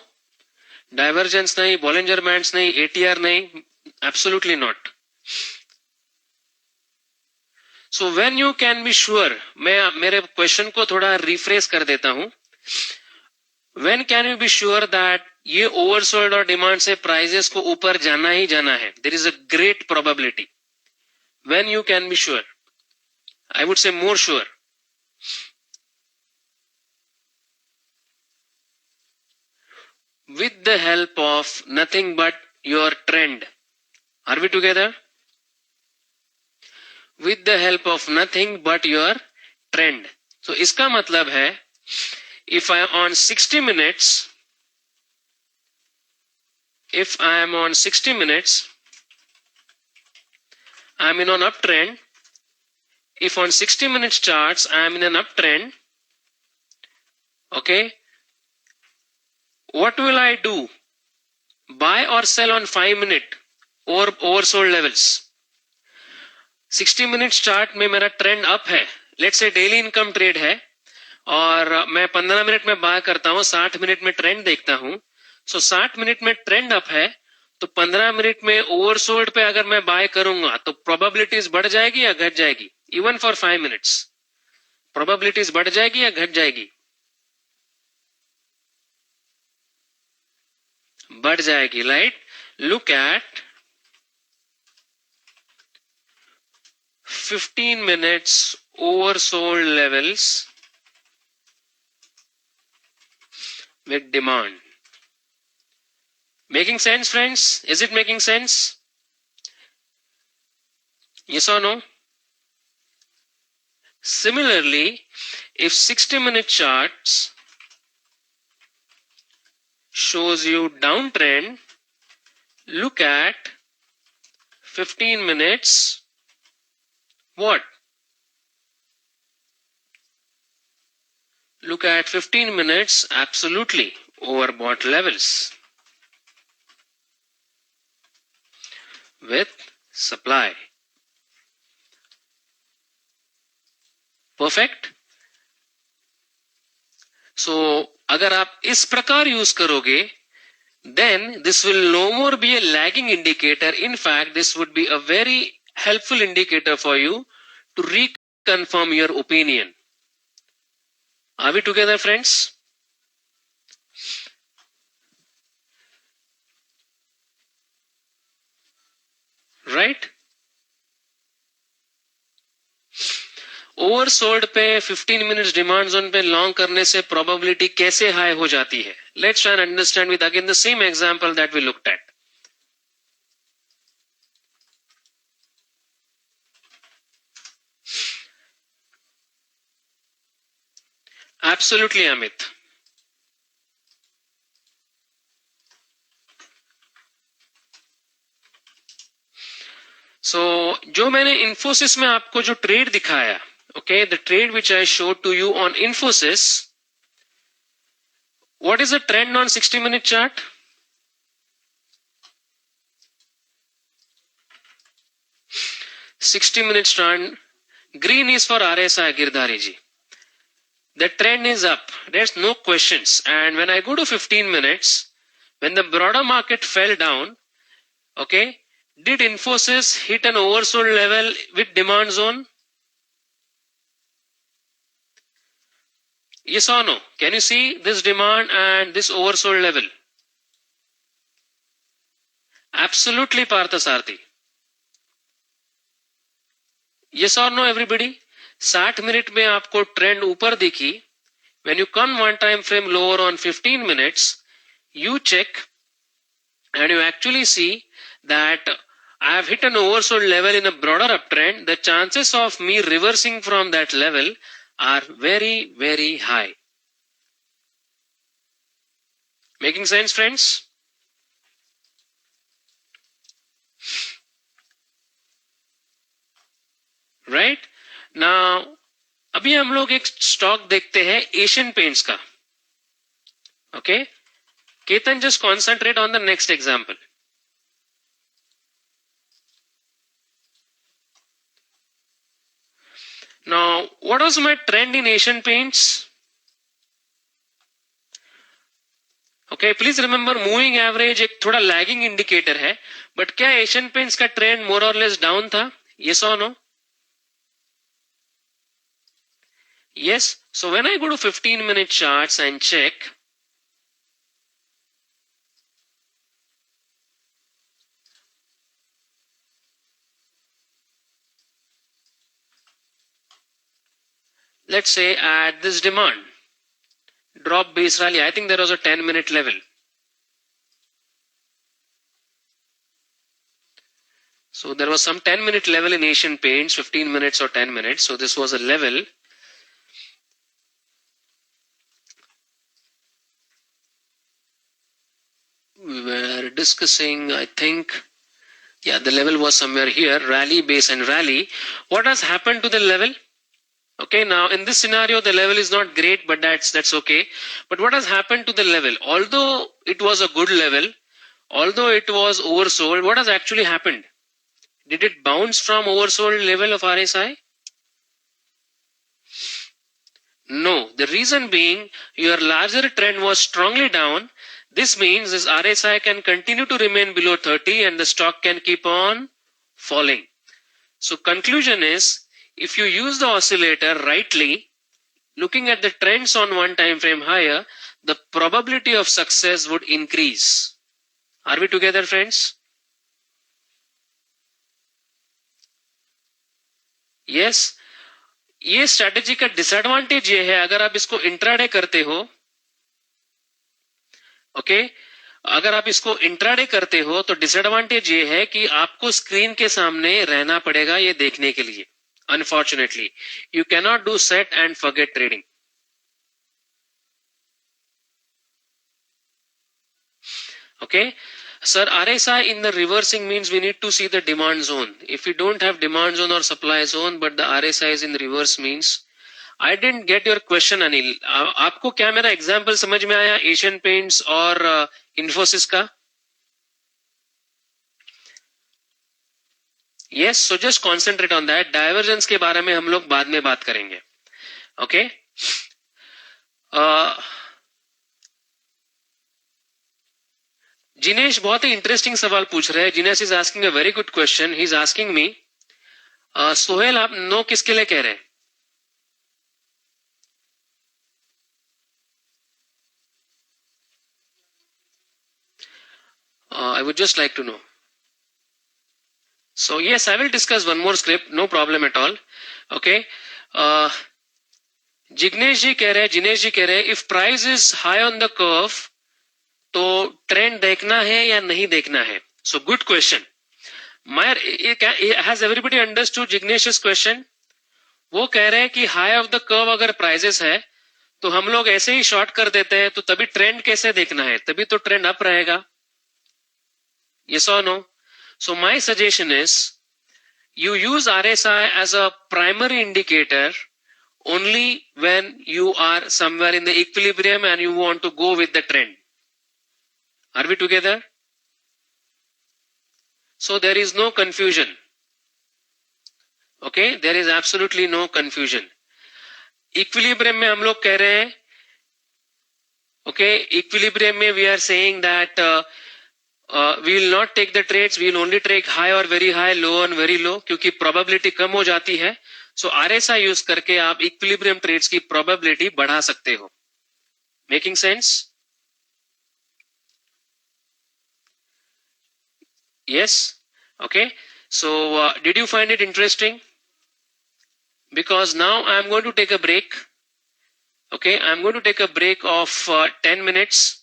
[SPEAKER 1] divergence नहीं, Bollinger Bands नहीं, ATR नहीं, absolutely not. So when you can be sure, मैं मेरे क्वेश्चन को थोड़ा रिफ्रेश कर देता हूं. When can you be sure that ये ओवरसोल्ड और डिमांड से प्राइजेस को ऊपर जाना ही जाना है? There is a great probability. When you can be sure? I would say more sure. With the help of nothing but your trend. Are we together? With the help of nothing but your trend. So इसका मतलब है, if I am on 60 minutes, if I am on 60 minutes, I am in an uptrend. If on 60 minutes charts I am in an uptrend, okay, what will I do? Buy or sell on 5 minute or oversold levels. 60 minutes chart में मेरा trend up है, let's say daily income trade है, और मैं 15 minute में bye करता हूं, 60 minute में ट्रेंड देखता हूं. सो 60 मिनट में ट्रेंड अप है, तो 15 मिनट में ओवरसोल्ड पे अगर मैं बाय करूंगा तो प्रोबेबिलिटीज बढ़ जाएगी या घट जाएगी? इवन फॉर 5 मिनट्स प्रोबेबिलिटीज बढ़ जाएगी या घट जाएगी? बढ़ जाएगी, right? Look at 15 minutes oversold levels with demand. Making sense, friends? Is it making sense? Yes or no? Similarly, if 60-minute charts shows you downtrend, look at 15 minutes what? Look at 15 minutes, absolutely overbought levels with supply. Perfect. So अगर आप इस प्रकार use करोगे, then this will no more be a lagging indicator. In fact, this would be a very helpful indicator for you to reconfirm your opinion. Are we together, friends? Right? Oversold पे 15 minutes demand zone पे long करने से probability कैसे high हो जाती है? Let's try and understand with again the same example that we looked at. Absolutely Amit. So जो मैंने इन्फोसिस में आपको जो ट्रेड दिखाया, okay, the trade which I showed to you on Infosys, what is the trend on 60-minute chart? 60-minute trend, green is for RSI, Girdhari ji. The trend is up, there's no questions. And when I go to 15 minutes, when the broader market fell down, okay, did Infosys hit an oversold level with demand zone? Yes or no? Can you see this demand and this oversold level? Absolutely, Parthasarthi. Yes or no, everybody? 60 minute में आपको trend ऊपर दिखी. When you come one time frame lower on 15 minutes, you check and you actually see that I have hit an oversold level in a broader uptrend. The chances of me reversing from that level are very, very high. Making sense, friends? Right? Now, अभी हम लोग एक stock देखते हैं Asian paints का. Okay, Ketan just concentrate on the next example. Now, what was my trend in Asian paints? Okay, please remember moving average एक थोड़ा lagging indicator है, बट क्या एशियन पेंट्स का ट्रेंड मोर और लेस डाउन था? Yes or no? Yes. So when I go to 15-minute charts and check, let's say at this demand drop base rally, I think there was a 10-minute level. So there was some 10-minute level in Asian paints, 15 minutes or 10 minutes. So this was a level. We were discussing, I think, yeah, the level was somewhere here, rally, base and rally. What has happened to the level? Okay, now in this scenario, the level is not great, but that's okay. But what has happened to the level? Although it was a good level, although it was oversold, what has actually happened? Did it bounce from oversold level of RSI? No. The reason being, your larger trend was strongly down. This means this RSI can continue to remain below 30 and the stock can keep on falling. So conclusion is, if you use the oscillator rightly, looking at the trends on one time frame higher, the probability of success would increase. Are we together, friends? Yes. ये strategy का disadvantage ये है, अगर आप इसको intraday करते हो, okay, अगर आप इसको इंट्राडे करते हो तो डिसएडवांटेज ये है कि आपको स्क्रीन के सामने रहना पड़ेगा ये देखने के लिए. Unfortunately you can not do set and forget trading. Okay, sir, RSI in the reversing means we need to see the demand zone. If we don't have demand zone or supply zone, but the RSI is in reverse means I didn't get your question Anil. आपको क्या मेरा example समझ में आया Asian paints और इन्फोसिस का? Yes, so just concentrate on that. Divergence के बारे में हम लोग बाद में बात करेंगे. ओके. जिनेश बहुत ही इंटरेस्टिंग सवाल पूछ रहे हैं. Jinesh is asking a very good question. He is asking me, Sohail आप नो किसके लिए कह रहे हैं? I would just like to know. So yes, I will discuss one more script, no problem at all. Okay. Jignesh जी कह रहे हैं, जिनेश जी कह रहे हैं, if price is high on the curve तो ट्रेंड देखना है या नहीं देखना है? So good question. मायर, has everybody understood Jignesh question? वो कह रहे हैं कि हाई ऑफ द कर्व अगर प्राइजेस है तो हम लोग ऐसे ही शॉर्ट कर देते हैं, तो तभी ट्रेंड कैसे देखना है? तभी तो ट्रेंड अप रहेगा. Yes or no? So my suggestion is you use RSI as a primary indicator only when you are somewhere in the equilibrium and you want to go with the trend. Are we together? So there is no confusion. Okay, there is absolutely no confusion. Equilibrium में हम लोग कह रहे हैं, okay, equilibrium में we are saying that we will not take the trades, we will only take high or very high, low and very low, क्योंकि probability कम हो जाती है. So RSI यूज करके आप equilibrium trades की probability बढ़ा सकते हो. Making sense? Yes. Okay. So did you find it interesting? Because now I am going to take a break. Okay, I am going to take a break of 10 minutes.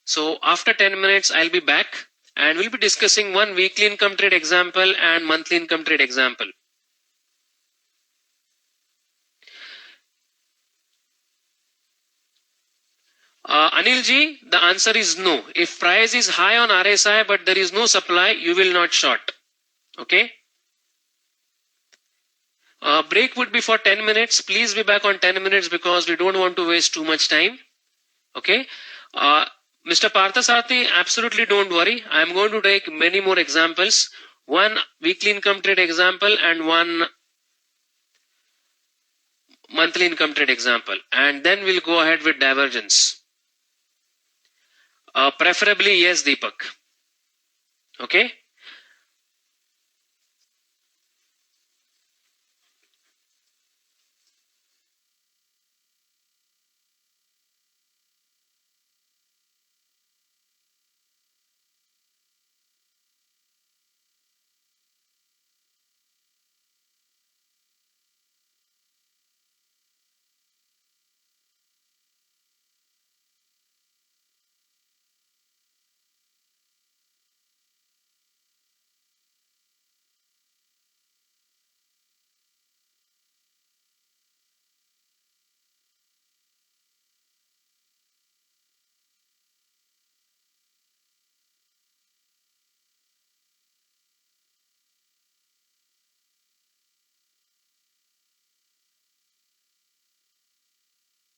[SPEAKER 1] So after 10 minutes I'll be back and we'll be discussing one weekly income trade example and monthly income trade example. Anil ji, the answer is no. If price is high on RSI but there is no supply, you will not short. Okay. Break would be for 10 minutes. Please be back on 10 minutes because we don't want to waste too much time. Okay. Mr. Parthasarthi, absolutely don't worry. I am going to take many more examples. One weekly income trade example and one monthly income trade example. And then we'll go ahead with divergence. Preferably, yes, Deepak. Okay.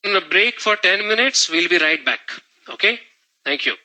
[SPEAKER 1] In a break for 10 minutes, we'll be right back. Okay. Thank you.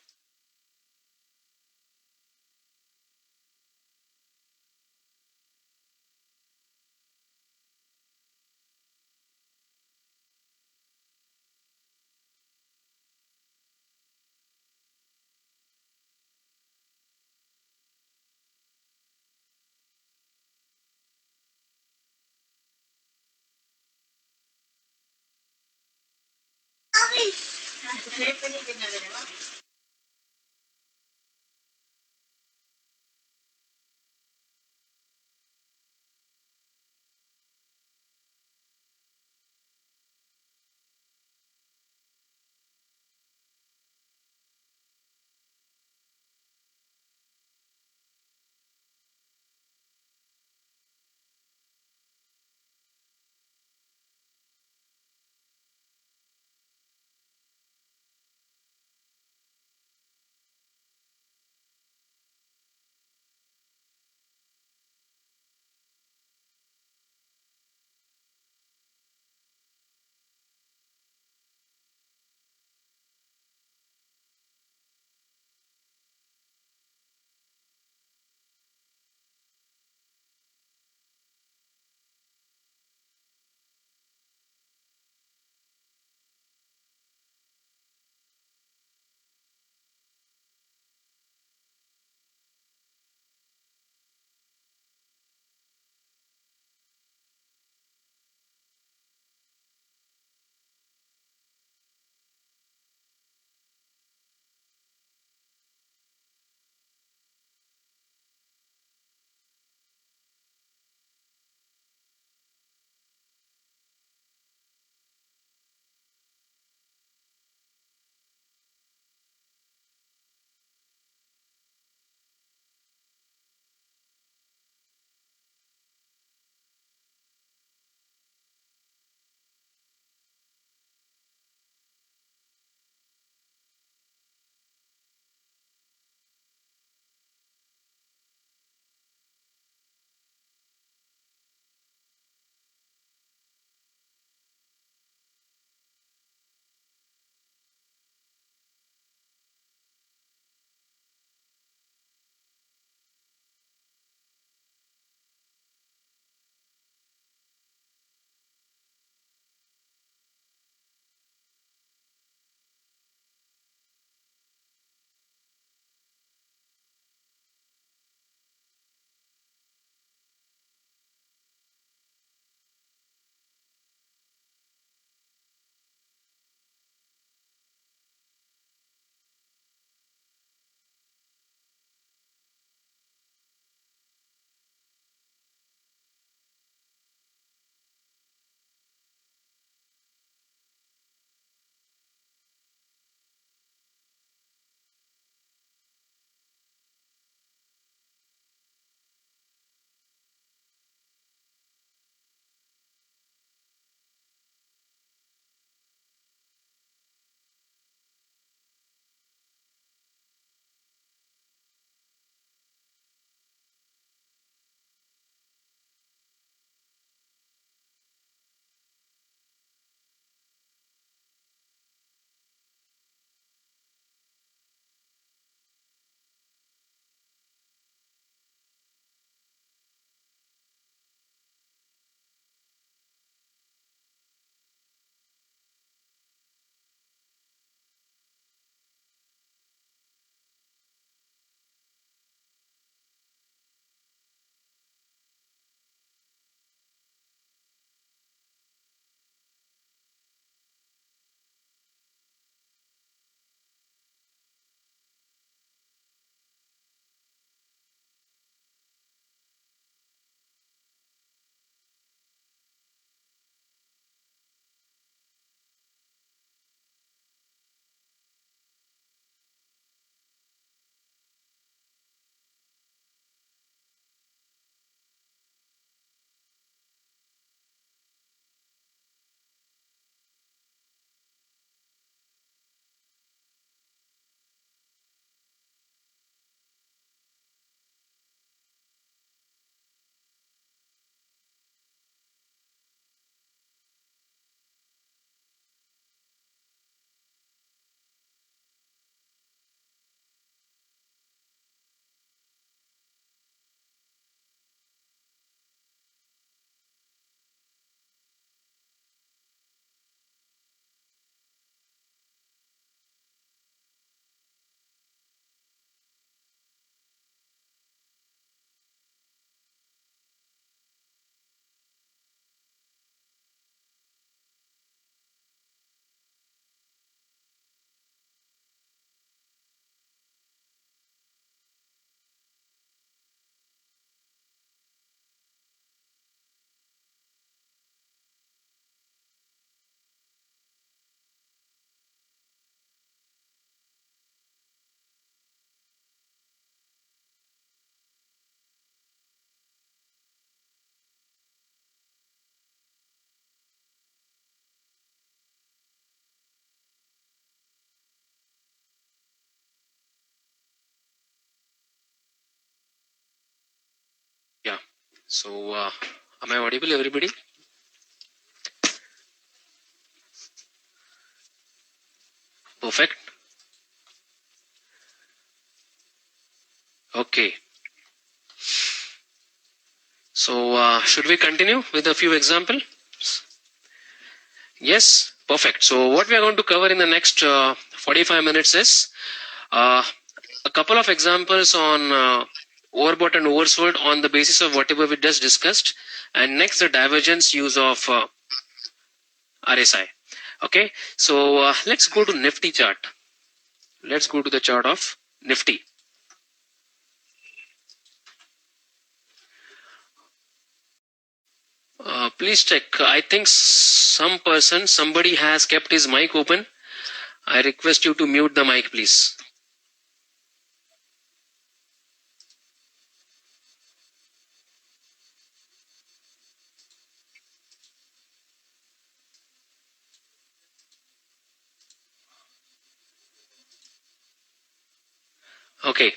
[SPEAKER 1] So am I audible, everybody? Perfect. Okay. So should we continue with a few examples? Yes, perfect. So what we are going to cover in the next 45 minutes is uh, a couple of examples on overbought and oversold on the basis of whatever we just discussed, and next the divergence use of RSI. Okay, so let's go to Nifty chart. Let's go to the chart of Nifty. Please check. I think somebody has kept his mic open. I request you to mute the mic, please. Okay.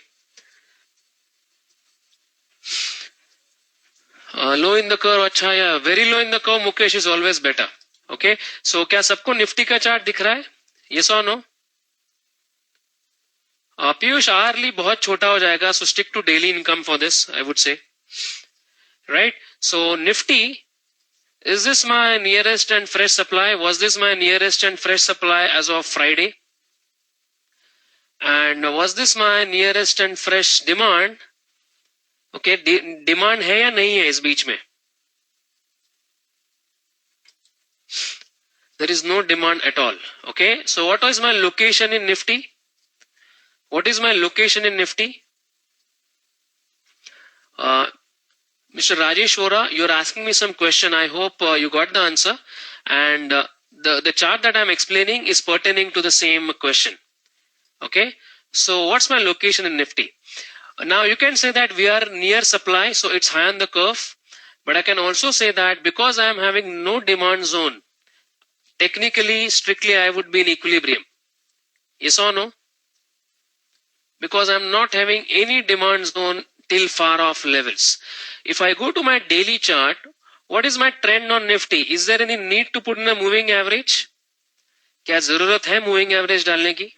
[SPEAKER 1] Low in the curve, अच्छा या very low in the curve, Mukesh is always better. Okay. So क्या सबको Nifty का chart दिख रहा है? Yes or no? Piyush early बहुत छोटा हो जाएगा, so stick to daily income for this, I would say. Right? So Nifty, is this my nearest and fresh supply? Was this my nearest and fresh supply as of Friday? And was this my nearest and fresh demand? Okay, demand है या नहीं है इस बीच में? There is no demand at all. Okay, so what is my location in Nifty? What is my location in Nifty? Mr. Rajesh Vora, you're asking me some question. I hope you got the answer. And the chart that I'm explaining is pertaining to the same question. Okay, so what's my location in Nifty? Now you can say that we are near supply, so it's high on the curve. But I can also say that because I am having no demand zone, technically, strictly, I would be in equilibrium. Yes or no? Because I'm not having any demand zone till far off levels. If I go to my daily chart, what is my trend on Nifty? Is there any need to put in a moving average? क्या जरूरत है moving average डालने की?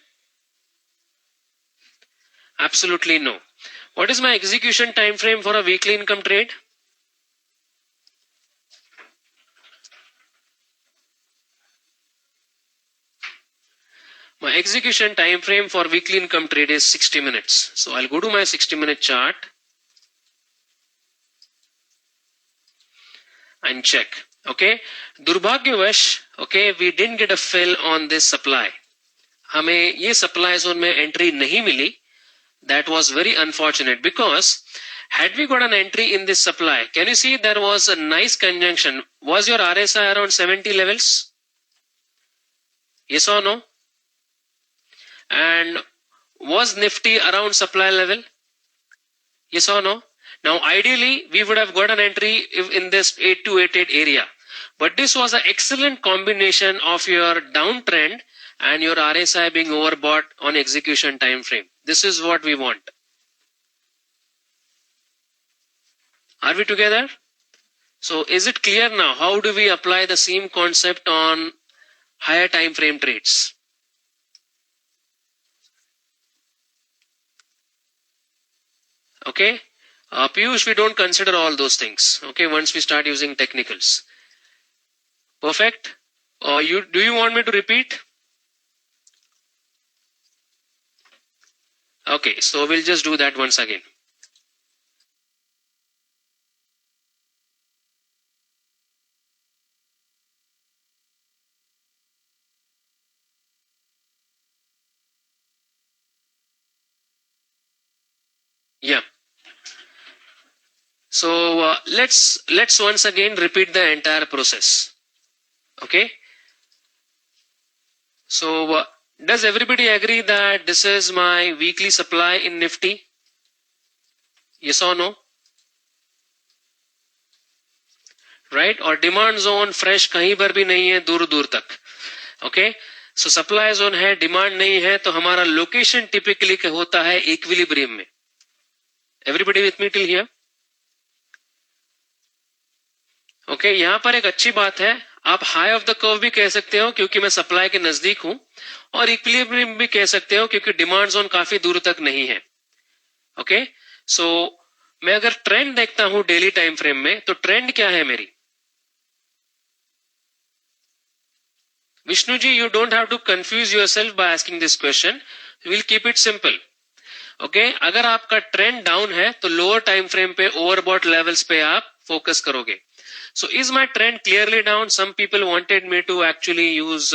[SPEAKER 1] Absolutely no. What is my execution time frame for a weekly income trade? My execution time frame for weekly income trade is 60 minutes. So I'll go to my 60-minute chart and check. Okay, दुर्भाग्यवश, okay, we didn't get a fill on this supply. हमें ये supply zone में entry नहीं मिली. That was very unfortunate because had we got an entry in this supply, can you see there was a nice conjunction? Was your RSI around 70 levels? Yes or no? And was Nifty around supply level? Yes or no? Now ideally we would have got an entry in this 8288 area, but this was an excellent combination of your downtrend and your RSI being overbought on execution time frame. This is what we want. Are we together? So is it clear now? How do we apply the same concept on higher time frame trades? Okay. Piyush, we don't consider all those things. Okay, once we start using technicals. Perfect. Do you want me to repeat? Okay, so we'll just do that once again. Yeah. So let's once again repeat the entire process. Okay. So does everybody agree that this is my weekly supply in Nifty? Yes or no? Right? और demand zone fresh कहीं पर भी नहीं है, दूर दूर तक. Okay, सो supply zone है, डिमांड नहीं है, तो हमारा लोकेशन टिपिकली होता है इक्विलिब्रियम में. Everybody with me till here? Okay, यहाँ पर एक अच्छी बात है, आप हाई ऑफ द कर्व भी कह सकते हो क्योंकि मैं सप्लाई के नजदीक हूं, और इक्विलिब्रियम भी कह सकते हो क्योंकि डिमांड जोन काफी दूर तक नहीं है. ओके, सो मैं अगर ट्रेंड देखता हूं डेली टाइम फ्रेम में, तो ट्रेंड क्या है मेरी? Vishnu ji, you don't have to confuse yourself by asking this question. We'll keep it simple. Okay, अगर आपका ट्रेंड डाउन है तो लोअर टाइम फ्रेम पे ओवरबॉट लेवल्स पे आप फोकस करोगे. So is my trend clearly down? Some people wanted me to actually use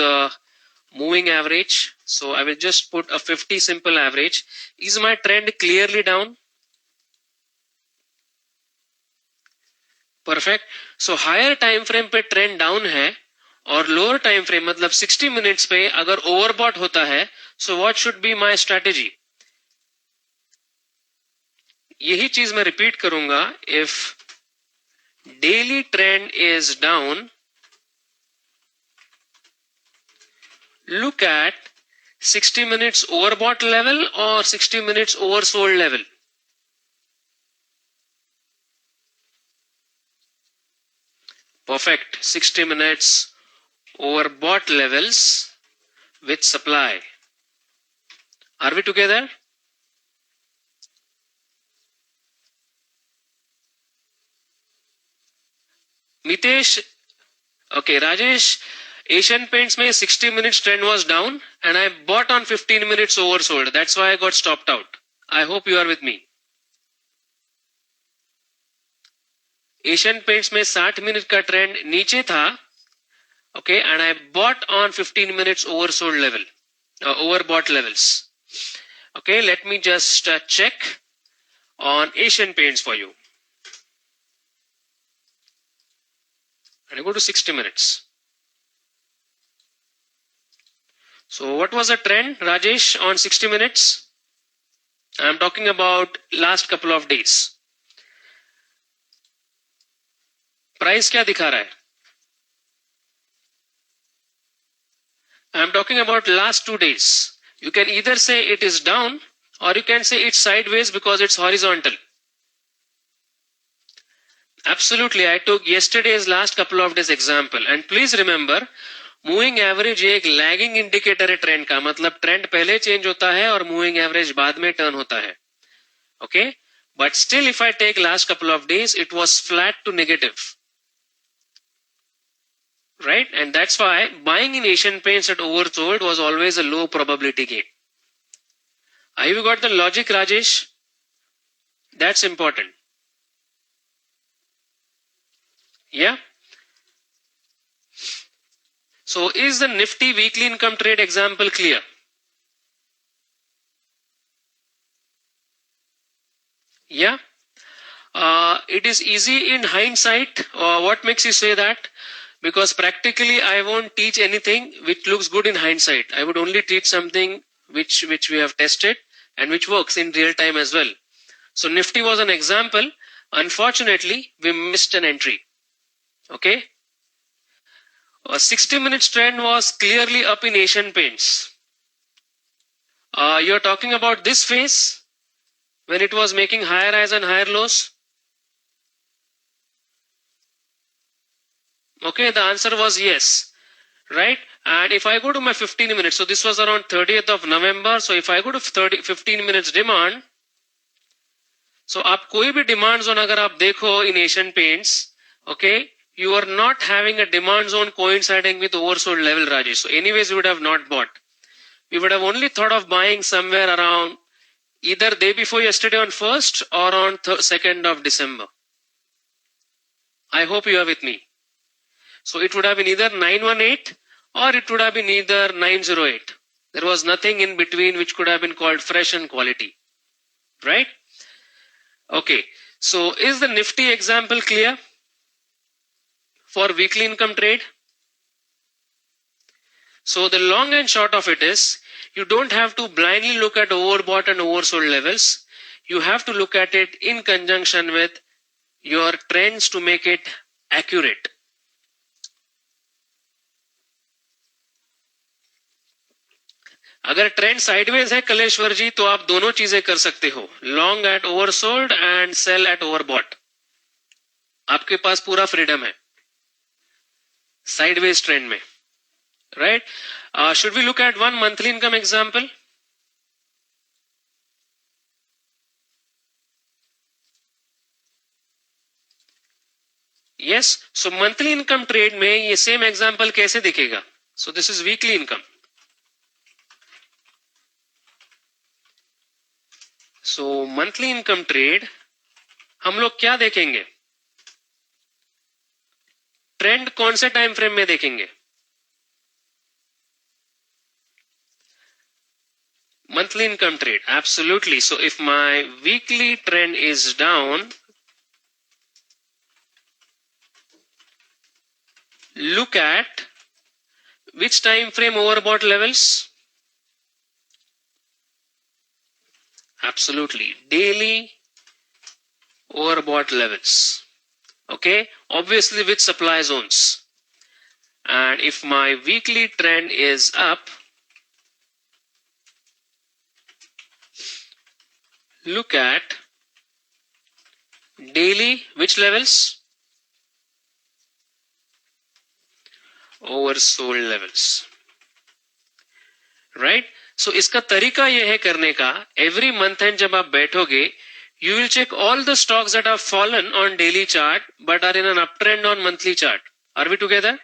[SPEAKER 1] moving average. So I will just put a 50 simple average. Is my trend clearly down? Perfect. So higher time frame पे trend down है और lower time frame मतलब 60 minutes पे अगर overbought होता है, so what should be my strategy? यही चीज मैं रिपीट करूंगा. If daily trend is down, look at 60 minutes overbought level or 60 minutes oversold level. Perfect. 60 minutes overbought levels with supply. Are we together? Mitesh, okay, Rajesh, Asian Paints mein 60 minutes trend was down and I bought on 15 minutes oversold. That's why I got stopped out. I hope you are with me. Asian Paints में 60 minute का trend नीचे था, okay, and I bought on 15 minutes oversold level, overbought levels. Okay, let me just check on Asian Paints for you. And I go to 60 minutes. So what was the trend, Rajesh, on 60 minutes? I'm talking about last couple of days. Price क्या दिखा रहा है? I'm talking about last 2 days. You can either say it is down or you can say it's sideways because it's horizontal. Absolutely, I took yesterday's last couple of days example, and please remember, moving average एक lagging indicator है trend का, मतलब trend पहले change होता है और moving average बाद में टर्न होता है. Okay, but still if I take last couple of days, it was flat to negative, right? And that's why buying in Asian Paints at oversold was always a low probability gain. Have you got the logic, Rajesh? That's important. Yeah. So is the Nifty weekly income trade example clear? Yeah. It is easy in hindsight. What makes you say that? Because practically I won't teach anything which looks good in hindsight. I would only teach something which we have tested and which works in real time as well. So Nifty was an example. Unfortunately, we missed an entry. Okay. A 60 minutes trend was clearly up in Asian Paints. You're talking about this phase when it was making higher highs and higher lows? Okay, the answer was yes, right? And if I go to my 15 minutes, so this was around 30th of November. So if I go to 15 minutes demand, so आप कोई भी demand zone अगर आप देखो in Asian Paints, okay, you are not having a demand zone coinciding with oversold level, Rajesh. So anyways, you would have not bought. We would have only thought of buying somewhere around either day before yesterday on 1st or on 2nd of December. I hope you are with me. So it would have been either 918 or it would have been either 908. There was nothing in between which could have been called fresh and quality, right? Okay, so is the Nifty example clear for weekly income trade? So the long and short of it is, you don't have to blindly look at overbought and oversold levels. You have to look at it in conjunction with your trends to make it accurate. अगर trend sideways है कलेश्वर जी, तो आप दोनों चीजें कर सकते हो, long at oversold and sell at overbought. आपके पास पूरा फ्रीडम है. sideways trend में, right? Should we look at one monthly income example? Yes, so monthly income trade में ये same example कैसे दिखेगा? So this is weekly income. So monthly income trade हम लोग क्या देखेंगे? ट्रेंड कौन से टाइम फ्रेम में देखेंगे? Monthly income trade, absolutely. So if my weekly trend is down, look at which time frame overbought levels? Absolutely, daily overbought levels. Okay, obviously with supply zones. And if my weekly trend is up, look at daily which levels? Oversold levels. Right? So इसका तरीका ये है करने का, every month end जब आप बैठोगे, you will check all the stocks that have fallen on daily chart but are in an uptrend on monthly chart. Are we together?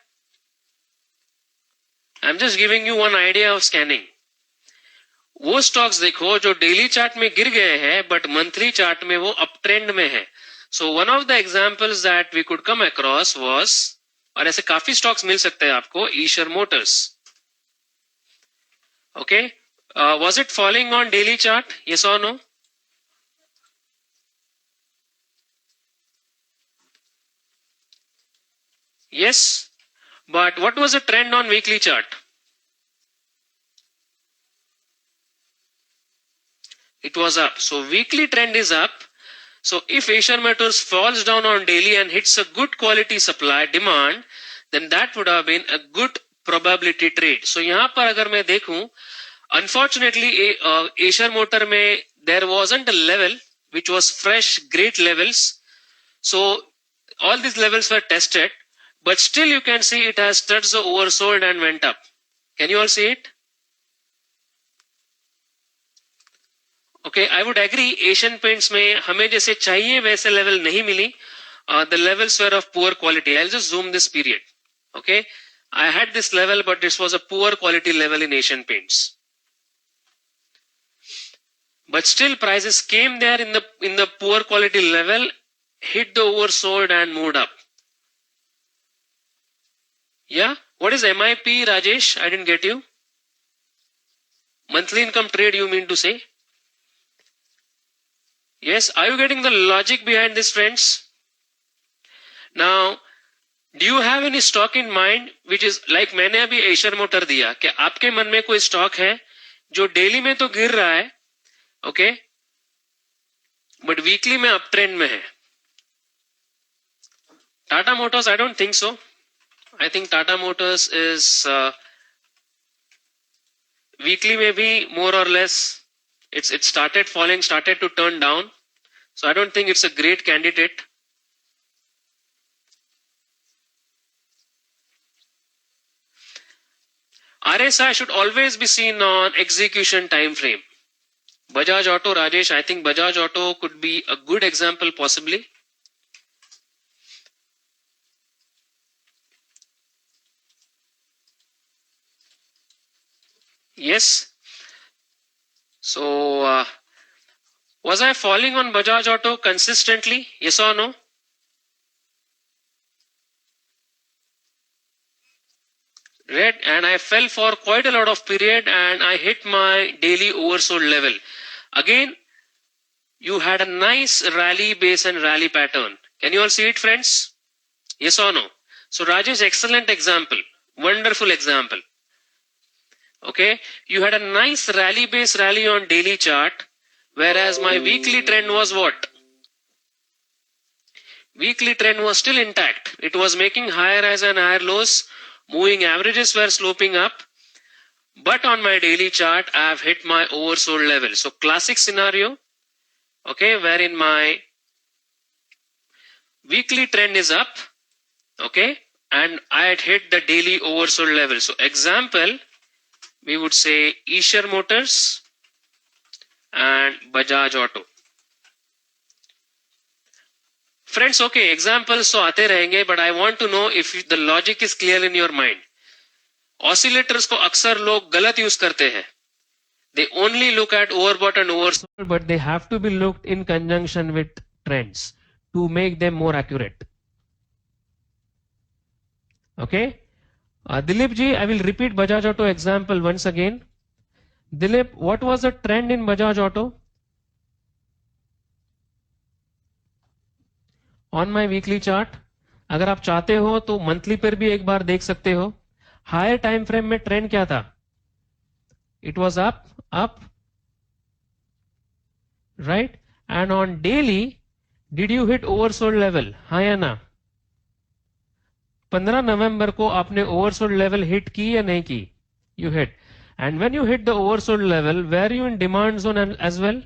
[SPEAKER 1] I'm just giving you one idea of scanning. वो stocks देखो जो daily chart में गिर गए हैं but monthly chart में वो up trend में है. So one of the examples that we could come across was, और ऐसे काफी स्टॉक्स मिल सकते हैं आपको, Eicher Motors. Okay, was it following on daily chart? Yes और no? Yes, but what was the trend on weekly chart? It was up. So weekly trend is up. So if Asian Metals falls down on daily and hits a good quality supply demand, then that would have been a good probability trade. So यहाँ पर अगर मैं देखूं, unfortunately Asian Motor में there wasn't a level which was fresh great levels. So all these levels were tested, but still you can see it has touched the oversold and went up. Can you all see it? Okay, I would agree. Asian Paints में हमें जैसे चाहिए वैसे level नहीं मिली. The levels were of poor quality. I'll just zoom this period. Okay, I had this level, but this was a poor quality level in Asian Paints. But still, prices came there in the poor quality level, hit the oversold and moved up. Yeah, what is MIP, Rajesh? I didn't get you. Monthly income trade, you mean to say? Yes, are you getting the logic behind this, friends? Now, do you have any stock in mind which is like मैंने अभी एशियर motor दिया कि आपके मन में कोई stock है जो डेली में तो गिर रहा है, ओके, बट वीकली में अप ट्रेंड में है? Tata Motors, I don't think so. I think Tata Motors is weekly में भी मोर और less it started falling, started to turn down. So I don't think it's a great candidate. RSI should always be seen on execution time frame. Bajaj Auto, Rajesh, I think Bajaj Auto could be a good example possibly. Yes. So was I falling on Bajaj Auto consistently? Yes or no? Right, and I fell for quite a lot of period and I hit my daily oversold level. Again, you had a nice rally base and rally pattern. Can you all see it, friends? Yes or no? So Rajesh, excellent example. Wonderful example. Okay, you had a nice rally base rally on daily chart, whereas my weekly trend was what? Weekly trend was still intact. It was making higher highs and higher lows. Moving averages were sloping up. But on my daily chart, I have hit my oversold level. So classic scenario, okay, wherein my weekly trend is up, okay, and I had hit the daily oversold level. So example, we would say Esher Motors and Bajaj Auto. Friends, okay, examples तो आते रहेंगे, but I want to know if the logic is clear in your mind. Oscillators को अक्सर लोग गलत use करते हैं. They only look at overbought and oversold, but they have to be looked in conjunction with trends to make them more accurate. Okay. Dilip ji, I will repeat Bajaj Auto example once again. Dilip, what was the trend in Bajaj Auto? On my weekly chart, अगर आप चाहते हो तो monthly पर भी एक बार देख सकते हो. हायर टाइम फ्रेम में ट्रेंड क्या था? It was up, right? And on daily, did you hit oversold level? हाँ या ना? 15 नवंबर को आपने ओवरसोल्ड लेवल हिट की या नहीं की? You hit. And when you hit the oversold level, were you in demand zone as well?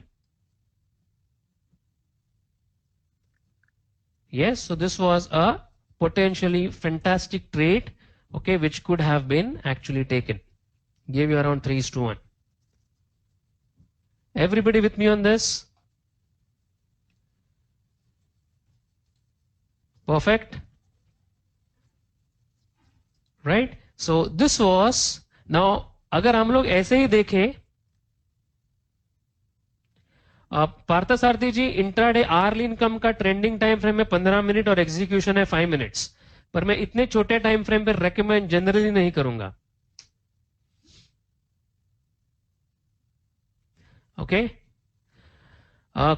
[SPEAKER 1] Yes, so this was a potentially fantastic trade, okay, which could have been actually taken. Gave you around 3:1. Everybody with me on this? Perfect. Right? So this was, now अगर हम लोग ऐसे ही देखें, पार्थसारथी जी, intraday early income का trending time frame में 15 minute और execution है 5 minutes, पर मैं इतने छोटे टाइम फ्रेम पे रेकमेंड जनरली नहीं करूंगा. Okay.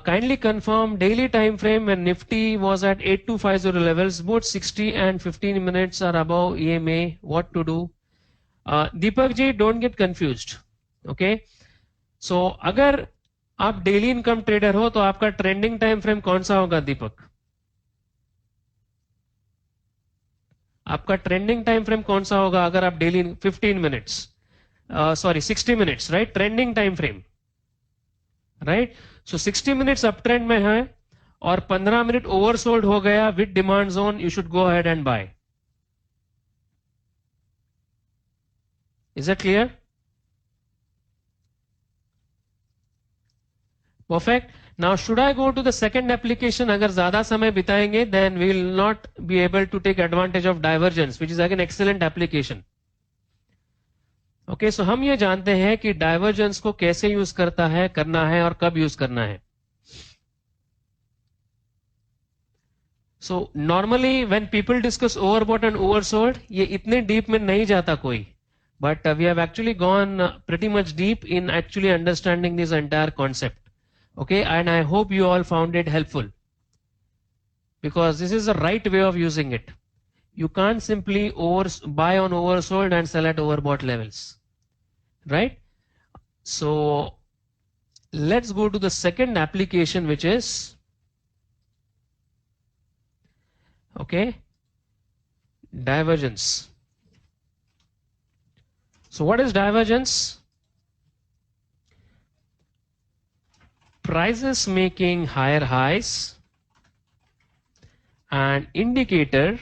[SPEAKER 1] Kindly confirm daily time frame when Nifty was at 8250 levels, both 60 and 15 minutes are above EMA. What to do? Deepak ji, don't get confused. Okay. So अगर आप daily income trader हो तो आपका trending time frame कौन सा होगा दीपक? आपका trending time frame कौन सा होगा अगर आप daily 15 minutes, sorry 60 minutes, right? Trending time frame, right? So 60 minutes up trend में है और 15 मिनट ओवरसोल्ड हो गया with demand zone, you should go ahead and buy. Is it clear? Perfect. Now should I go to the second application? अगर ज्यादा समय बिताएंगे then we will not be able to take advantage of divergence, which is again excellent application. Okay, so हम ये जानते हैं कि divergence को कैसे यूज करना है और कब यूज करना है. So normally when people discuss overbought and oversold, ये इतने डीप में नहीं जाता कोई, but we have actually gone pretty much deep in actually understanding this entire concept. Okay, and I hope you all found it helpful, because this is the right way of using it. You can't simply buy on oversold and sell at overbought levels, right? So let's go to the second application, which is, okay, divergence. So what is divergence? Prices making higher highs and indicator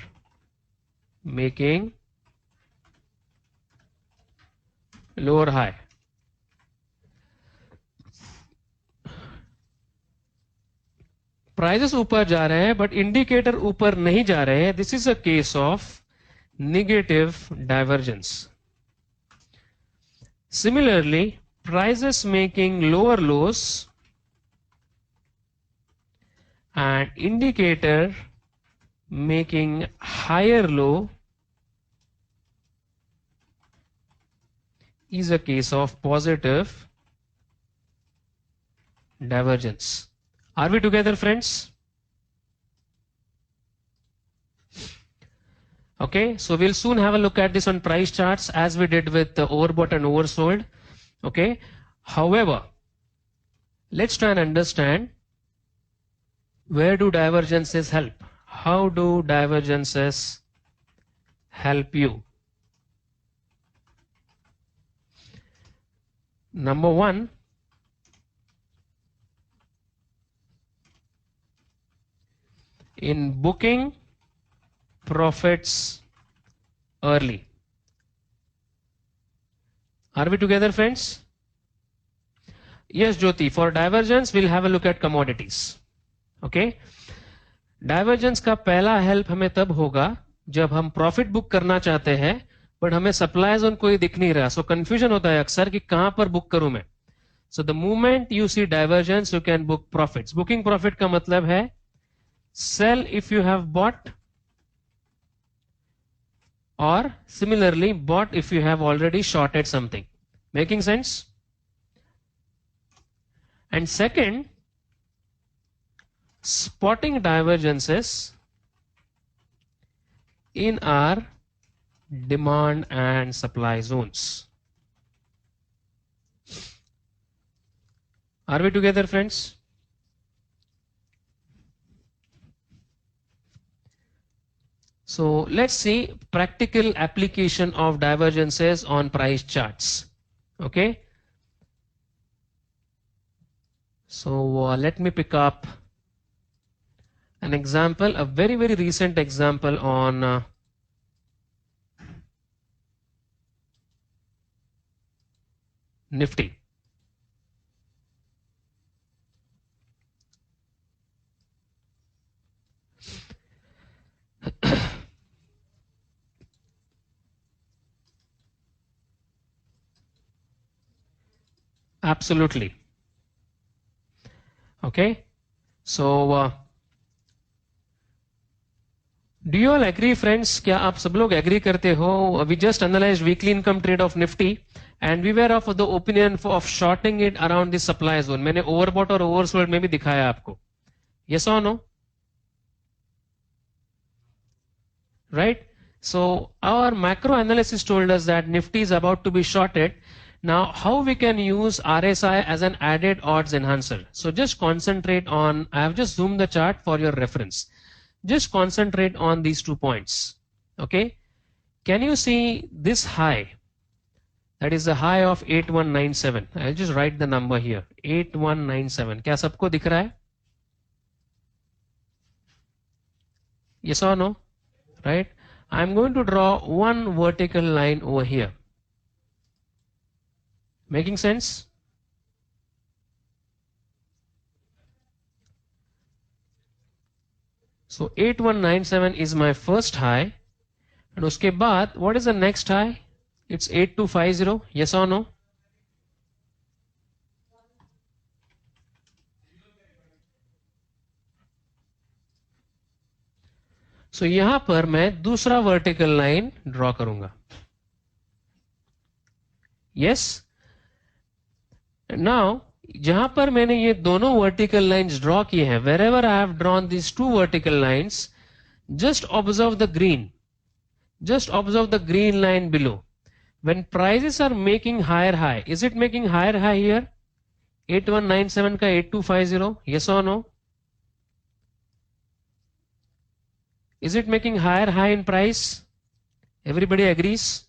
[SPEAKER 1] making lower high. Prices ऊपर जा रहे हैं but indicator ऊपर नहीं जा रहे हैं. This is a case of negative divergence. Similarly, prices making lower lows and indicator making higher low is a case of positive divergence. Are we together, friends? Okay, so we'll soon have a look at this on price charts as we did with the overbought and oversold. Okay, however, let's try and understand, where do divergences help? How do divergences help you? Number one, in booking profits early. Are we together, friends? Yes, Jyoti, for divergence, we'll have a look at commodities. Okay? Divergence का पहला help हमें तब होगा जब हम profit book करना चाहते हैं बट हमें सप्लाई जोन कोई दिख नहीं रहा, सो कंफ्यूजन होता है अक्सर कि कहां पर बुक करूं मैं. So the moment you see divergence you can book profits. Booking profit का मतलब है sell if you have bought or similarly bought if you have already shorted something. Making sense? And second, spotting divergences in our demand and supply zones. Are we together, friends? So let's see practical application of divergences on price charts. Okay. So let me pick up an example, a very recent example on Nifty. Absolutely. Okay. So do you all agree, friends? क्या आप सब लोग agree करते हो? We just analyzed weekly income trade of Nifty and we were of the opinion of shorting it around the supply zone. मैंने overbought और oversold में भी दिखाया आपको. Yes or no? Right? So our macro analysis told us that Nifty is about to be shorted. Now how we can use RSI as an added odds enhancer? So just concentrate on, I have just zoomed the chart for your reference. Just concentrate on these 2 points. Okay. Can you see this high? That is the high of 8197. I'll just write the number here. 8197. क्या सबको दिख रहा है? Yes or no? Right? I'm going to draw one vertical line over here. Making sense? So 8197 is my first high. And uske baad, what is the next high? It's 8250. Yes or no? So यहां पर मैं दूसरा vertical line draw करूंगा. Yes. Now जहां पर मैंने ये दोनों वर्टिकल लाइंस ड्रॉ किए हैं, wherever I have drawn these two vertical lines, just observe the green. Just observe the green line below. When prices are making higher high, is it making higher high here? 8197 का 8250. Yes or no? Is it making higher high in price? Everybody agrees?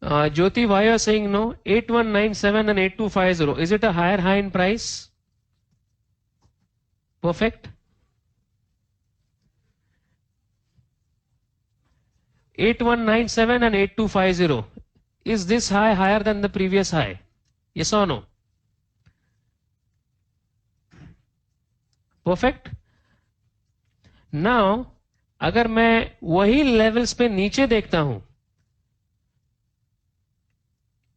[SPEAKER 1] Jyoti, why you are saying no? 8197 and 8250. Is it a higher high in price? Perfect. 8197 and 8250. Is this high higher than the previous high? Yes or no? Perfect. Now, अगर मैं वही levels पे नीचे देखता हूं,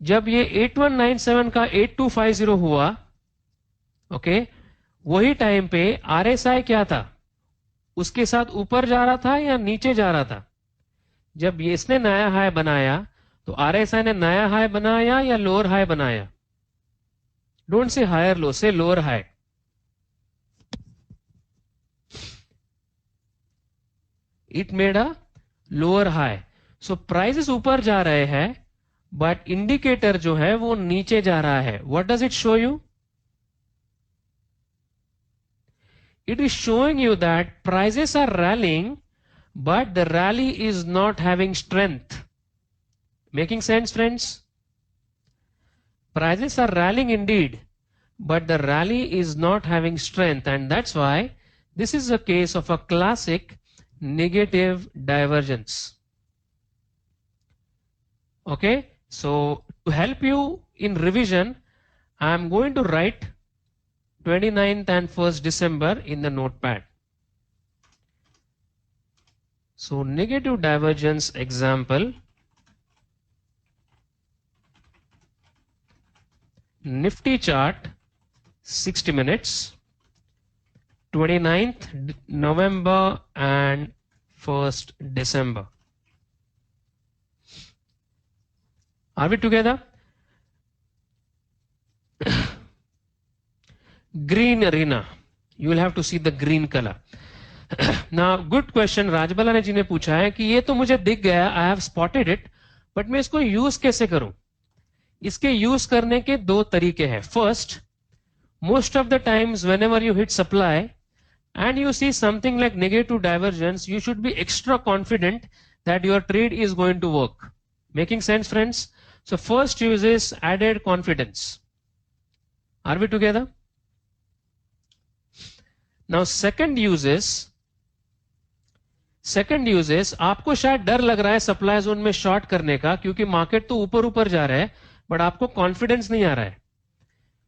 [SPEAKER 1] जब ये 8197 का 8250 हुआ, ओके, वही टाइम पे आरएसआई क्या था? उसके साथ ऊपर जा रहा था या नीचे जा रहा था? जब ये इसने नया हाई बनाया तो आरएसआई ने नया हाई बनाया या लोअर हाई बनाया? डोंट से हायर लो, से lower high. It made a lower high. So prices ऊपर जा रहे हैं बट इंडिकेटर जो है वो नीचे जा रहा है. What does it show you? It is showing you that prices are rallying, but the rally is not having strength. Making sense, friends? Prices are rallying indeed, but the rally is not having strength, and that's why this is a case of a classic negative divergence. Okay, so to help you in revision, I am going to write 29th and 1st December in the notepad. So negative divergence example, Nifty chart 60 minutes, 29th November and 1st December. Are we together? Green arena. You will have to see the green color. Now, good question. Rajbala ji ने पूछा है कि ये तो मुझे दिख गया, I have spotted it, but मैं इसको यूज कैसे करूं? इसके यूज करने के दो तरीके हैं. First, most of the times whenever you hit supply and you see something like negative divergence, you should be extra confident that your trade is going to work. Making sense, friends? So first use is added confidence. Are we together? Now second use is आपको शायद डर लग रहा है supply zone में short करने का, क्योंकि मार्केट तो ऊपर ऊपर जा रहा है, बट आपको कॉन्फिडेंस नहीं आ रहा है.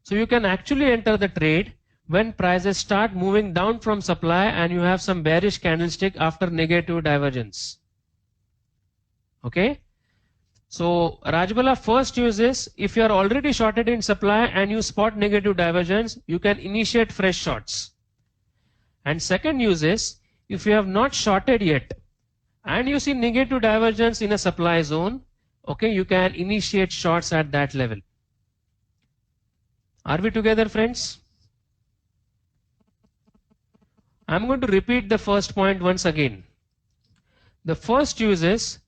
[SPEAKER 1] So you can actually enter the trade when prices start moving down from supply and you have some bearish candlestick after negative divergence. Okay. So Rajbala, first use is if you are already shorted in supply and you spot negative divergence, you can initiate fresh shorts. And second use is if you have not shorted yet and you see negative divergence in a supply zone, okay, you can initiate shorts at that level. Are we together, friends? I'm going to repeat the first point once again. The first use is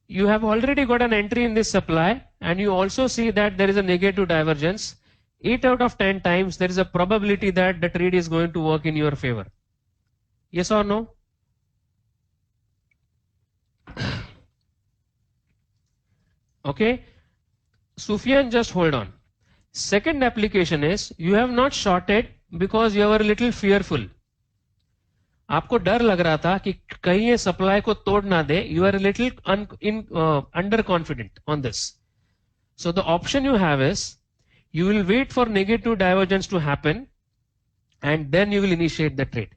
[SPEAKER 1] you have already got an entry in this supply and you also see that there is a negative divergence. 8 out of 10 times there is a probability that the trade is going to work in your favor. Yes or no? Okay. Sufyan, just hold on. Second application is you have not shorted because you were a little fearful. आपको डर लग रहा था कि कहीं ये supply को तोड़ ना दे. You are a little under confident on this. So the option you have is you will wait for negative divergence to happen and then you will initiate the trade.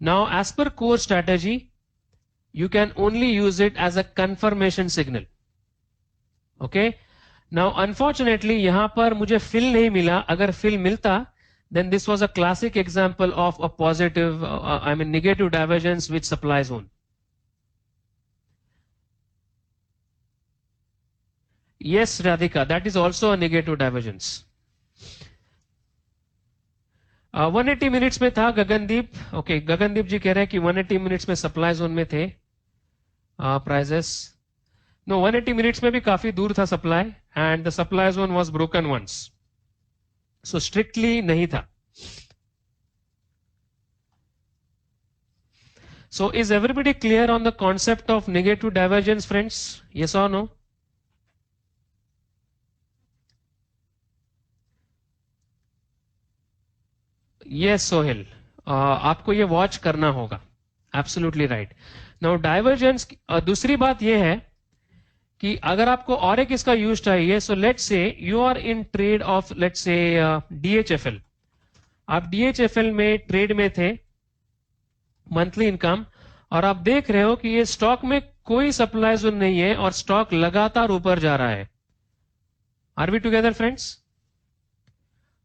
[SPEAKER 1] Now as per core strategy, you can only use it as a confirmation signal. Okay. Now unfortunately यहाँ पर मुझे fill नहीं मिला. अगर fill मिलता, then this was a classic example of a positive, negative divergence with supply zone. Yes, Radhika, that is also a negative divergence. 180 minutes में था Gagandeep. Okay, Gagandeep जी कह रहे हैं कि 180 मिनट्स में सप्लाई जोन में थे प्राइजेस. नो, 180 मिनट्स में भी काफी दूर था supply and the supply zone was broken once. So strictly नहीं था. So is everybody clear on the concept of negative divergence, friends? Yes or no? Yes, Sohil. आपको ये वॉच करना होगा. Absolutely right. Now divergence, दूसरी बात ये है कि अगर आपको और एक इसका यूज चाहिए, so let's say you are in trade of let's say DHFL. आप DHFL में ट्रेड में थे, मंथली इनकम, और आप देख रहे हो कि ये स्टॉक में कोई सप्लाई जोन नहीं है और स्टॉक लगातार ऊपर जा रहा है. Are we together, friends?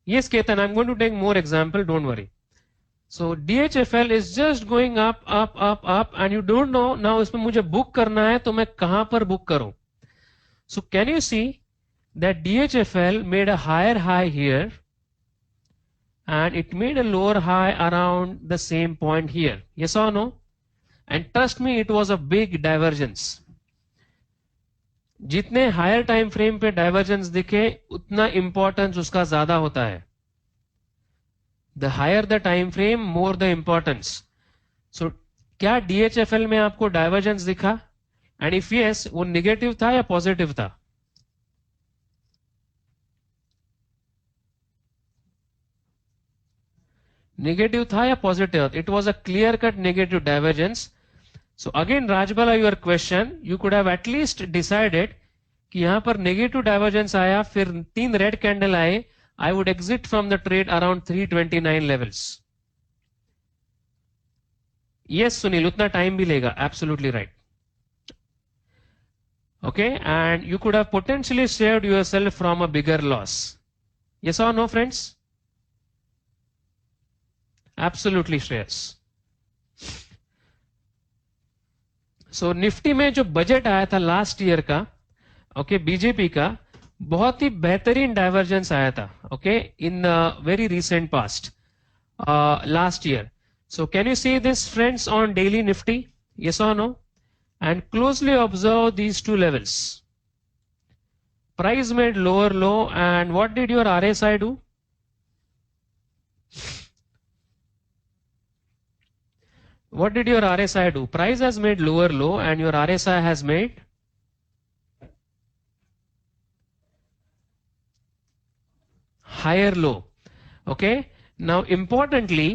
[SPEAKER 1] Yes, Ketan, I'm going to take more example, don't worry. So DHFL is just going up, up, up, up, and you don't know now इसमें मुझे बुक करना है तो मैं कहां पर बुक करूं. So can you see that DHFL made a higher high here and it made a lower high around the same point here. Yes or no? And trust me, it was a big divergence. जितने higher time frame पे divergence दिखे उतना importance उसका ज्यादा होता है. The higher the time frame, more the importance. So क्या DHFL में आपको डाइवर्जेंस दिखा? एंड इफ यस, वो निगेटिव था या पॉजिटिव था? नेगेटिव था या positive? It was a clear cut negative divergence. So again Rajbala, your question, you could have at least decided कि यहाँ पर नेगेटिव डाइवर्जेंस आया, फिर 3 रेड कैंडल आए, I would exit from the trade around 329 levels. Yes Sunil, उतना time भी लेगा, absolutely right. Okay, and you could have potentially saved yourself from a bigger loss. Yes or no friends? Absolutely Shreyas. So Nifty में जो budget आया था last year का, okay, BJP का, बहुत ही बेहतरीन डाइवर्जेंस आया था, okay, in very recent past, last year. So can you see this friends on daily nifty? Yes or no? And closely observe these two levels. Price made lower low, and what did your RSI do? What did your RSI do? Price has made lower low and your RSI has made higher low. Okay, now importantly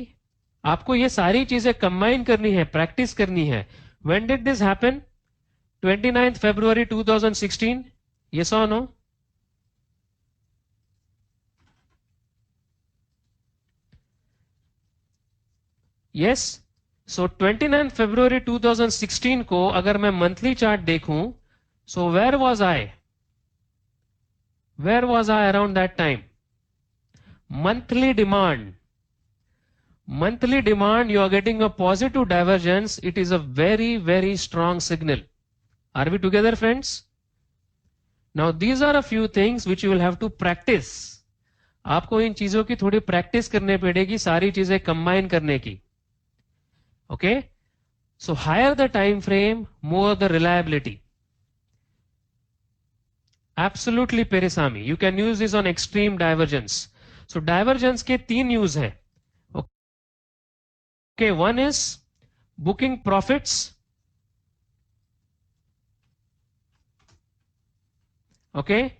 [SPEAKER 1] आपको ये सारी चीजें combine करनी है, practice करनी है. When did this happen? 29th February 2016. Yes or no? Yes. So 29th February 2016 को अगर मैं मंथली चार्ट देखूं, so where was I? Where was I around that time? Monthly demand. Monthly demand, you are getting a positive divergence. It is a very, very strong signal. Are we together, friends? Now, these are a few things which you will have to practice. आपको इन चीजों की थोड़ी practice करने पड़ेगी, सारी चीजें combine करने की. Okay? So, higher the time frame, more the reliability. Absolutely Peresami. You can use this on extreme divergence. So, divergence के 3 use है. Okay, one is booking profits. Okay,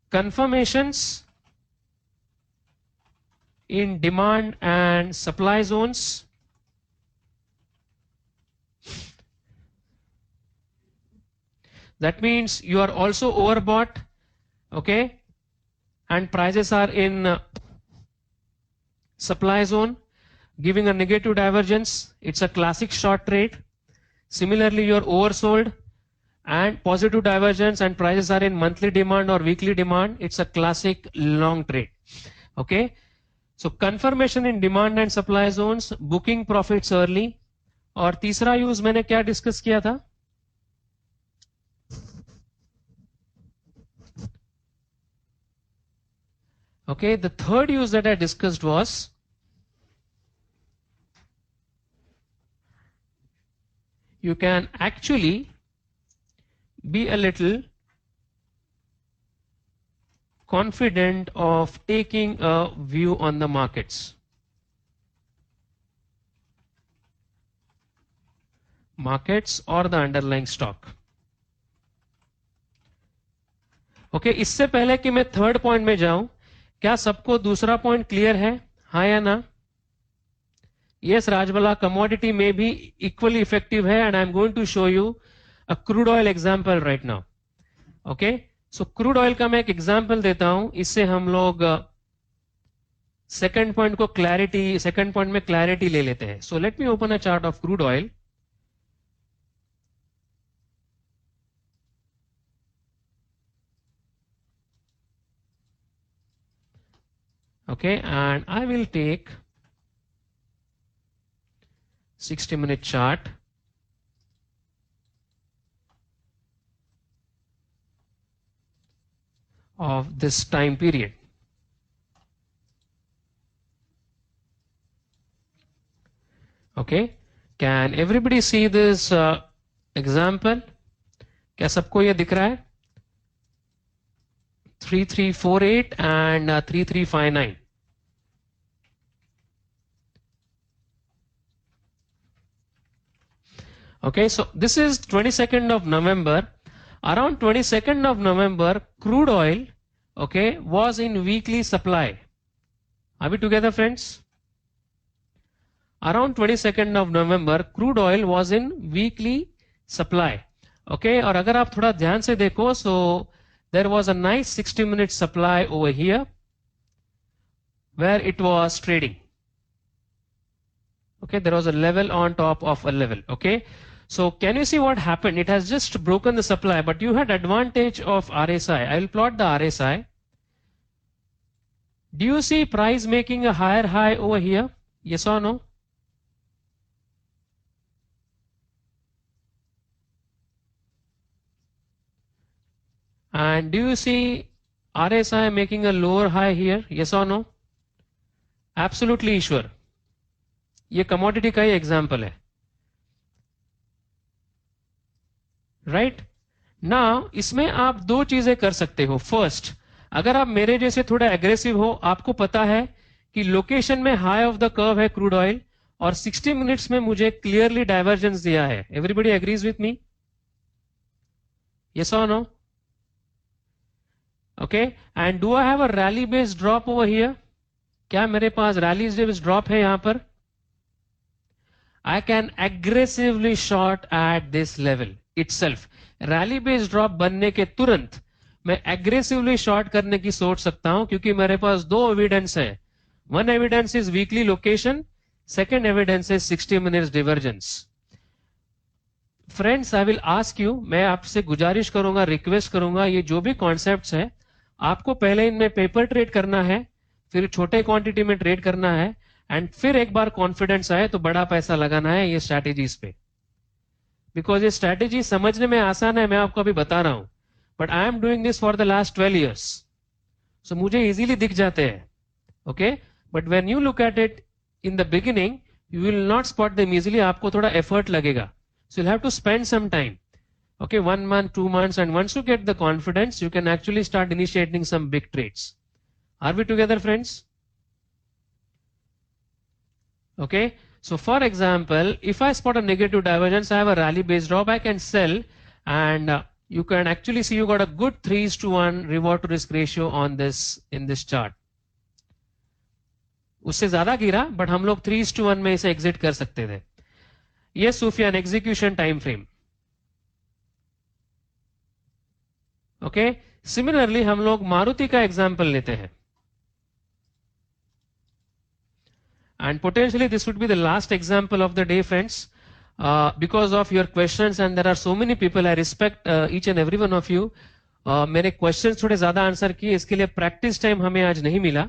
[SPEAKER 1] confirmations in demand and supply zones. That means you are also overbought, okay, and prices are in supply zone, giving a negative divergence. It's a classic short trade. Similarly, you're oversold and positive divergence and prices are in monthly demand or weekly demand. It's a classic long trade. Okay. So confirmation in demand and supply zones, booking profits early. और तीसरा use मैंने क्या discuss किया था? Okay, the third use that I discussed was you can actually be a little confident of taking a view on the markets. Markets or the underlying stock. Okay, इससे पहले कि मैं थर्ड पॉइंट में जाऊं, क्या सबको दूसरा पॉइंट क्लियर है? हाँ या ना? Yes, Rajbala, commodity may be equally effective है, and I'm going to show you a crude oil example right now. Okay, so crude oil का मैं एक example देता हूं, इससे हम लोग सेकंड पॉइंट को क्लैरिटी, सेकंड पॉइंट में क्लैरिटी ले लेते हैं. So let me open a chart of crude oil. Okay, and I will take 60-minute chart of this time period. Okay, can everybody see this example? क्या सबको ये दिख रहा है? 3348 and 3359. Okay, so this is 22nd of November. Around 22nd of November, crude oil, okay, was in weekly supply. Are we together, friends? around 22nd of November crude oil was in weekly supply. Okay, और अगर आप थोड़ा ध्यान से देखो, so there was a nice 60-minute supply over here where it was trading. Okay, there was a level on top of a level. Okay, so can you see what happened? It has just broken the supply, but you had advantage of RSI. I will plot the RSI. Do you see price making a higher high over here? Yes or no? And do you see RSI making a lower high here? Yes or no? Absolutely sure. ये commodity का ही example है. Right? Now, इसमें आप दो चीजें कर सकते हो. First, अगर आप मेरे जैसे थोड़ा aggressive हो, आपको पता है कि लोकेशन में high of the curve है crude oil और 60 minutes में मुझे clearly divergence दिया है. Everybody agrees with me? Yes or no? Okay, and do I have a rally based drop over here? क्या मेरे पास rally based drop है यहाँ पर? I can aggressively short at this level itself. Rally based drop बनने के तुरंत मैं aggressively short करने की सोच सकता हूं क्योंकि मेरे पास दो evidence है. One evidence is weekly location, second evidence is 60 minutes divergence. Friends, I will ask you, मैं आपसे गुजारिश करूंगा, रिक्वेस्ट करूंगा, ये जो भी कॉन्सेप्ट्स है आपको पहले इनमें पेपर ट्रेड करना है, फिर छोटे क्वांटिटी में ट्रेड करना है, एंड फिर एक बार कॉन्फिडेंस आए तो बड़ा पैसा लगाना है ये स्ट्रैटेजीज पे. बिकॉज ये स्ट्रैटेजी समझने में आसान है, मैं आपको अभी बता रहा हूं, but I am doing this for the last 12 years. So मुझे इजीली दिख जाते हैं. Okay, but when you look at it in the beginning you will not spot them easily. आपको थोड़ा एफर्ट लगेगा. So you have to spend some time. Okay, 1 month, 2 months, and once you get the confidence, you can actually start initiating some big trades. Are we together, friends? Okay, so for example, if I spot a negative divergence, I have a rally based drop, I can sell, and you can actually see you got a good 3:1 reward to risk ratio on this in this chart. उससे ज्यादा गिरा, but हम लोग 3:1 में इसे exit कर सकते थे. Yes, Sufyan, execution time frame. Okay, similarly हम लोग मारुति का एग्जांपल लेते हैं, and potentially this would be the last example of the day friends, because of your questions and there are so many people. I respect each and every one of you. मेरे questions थोड़े ज्यादा answer किए, इसके लिए practice time हमें आज नहीं मिला.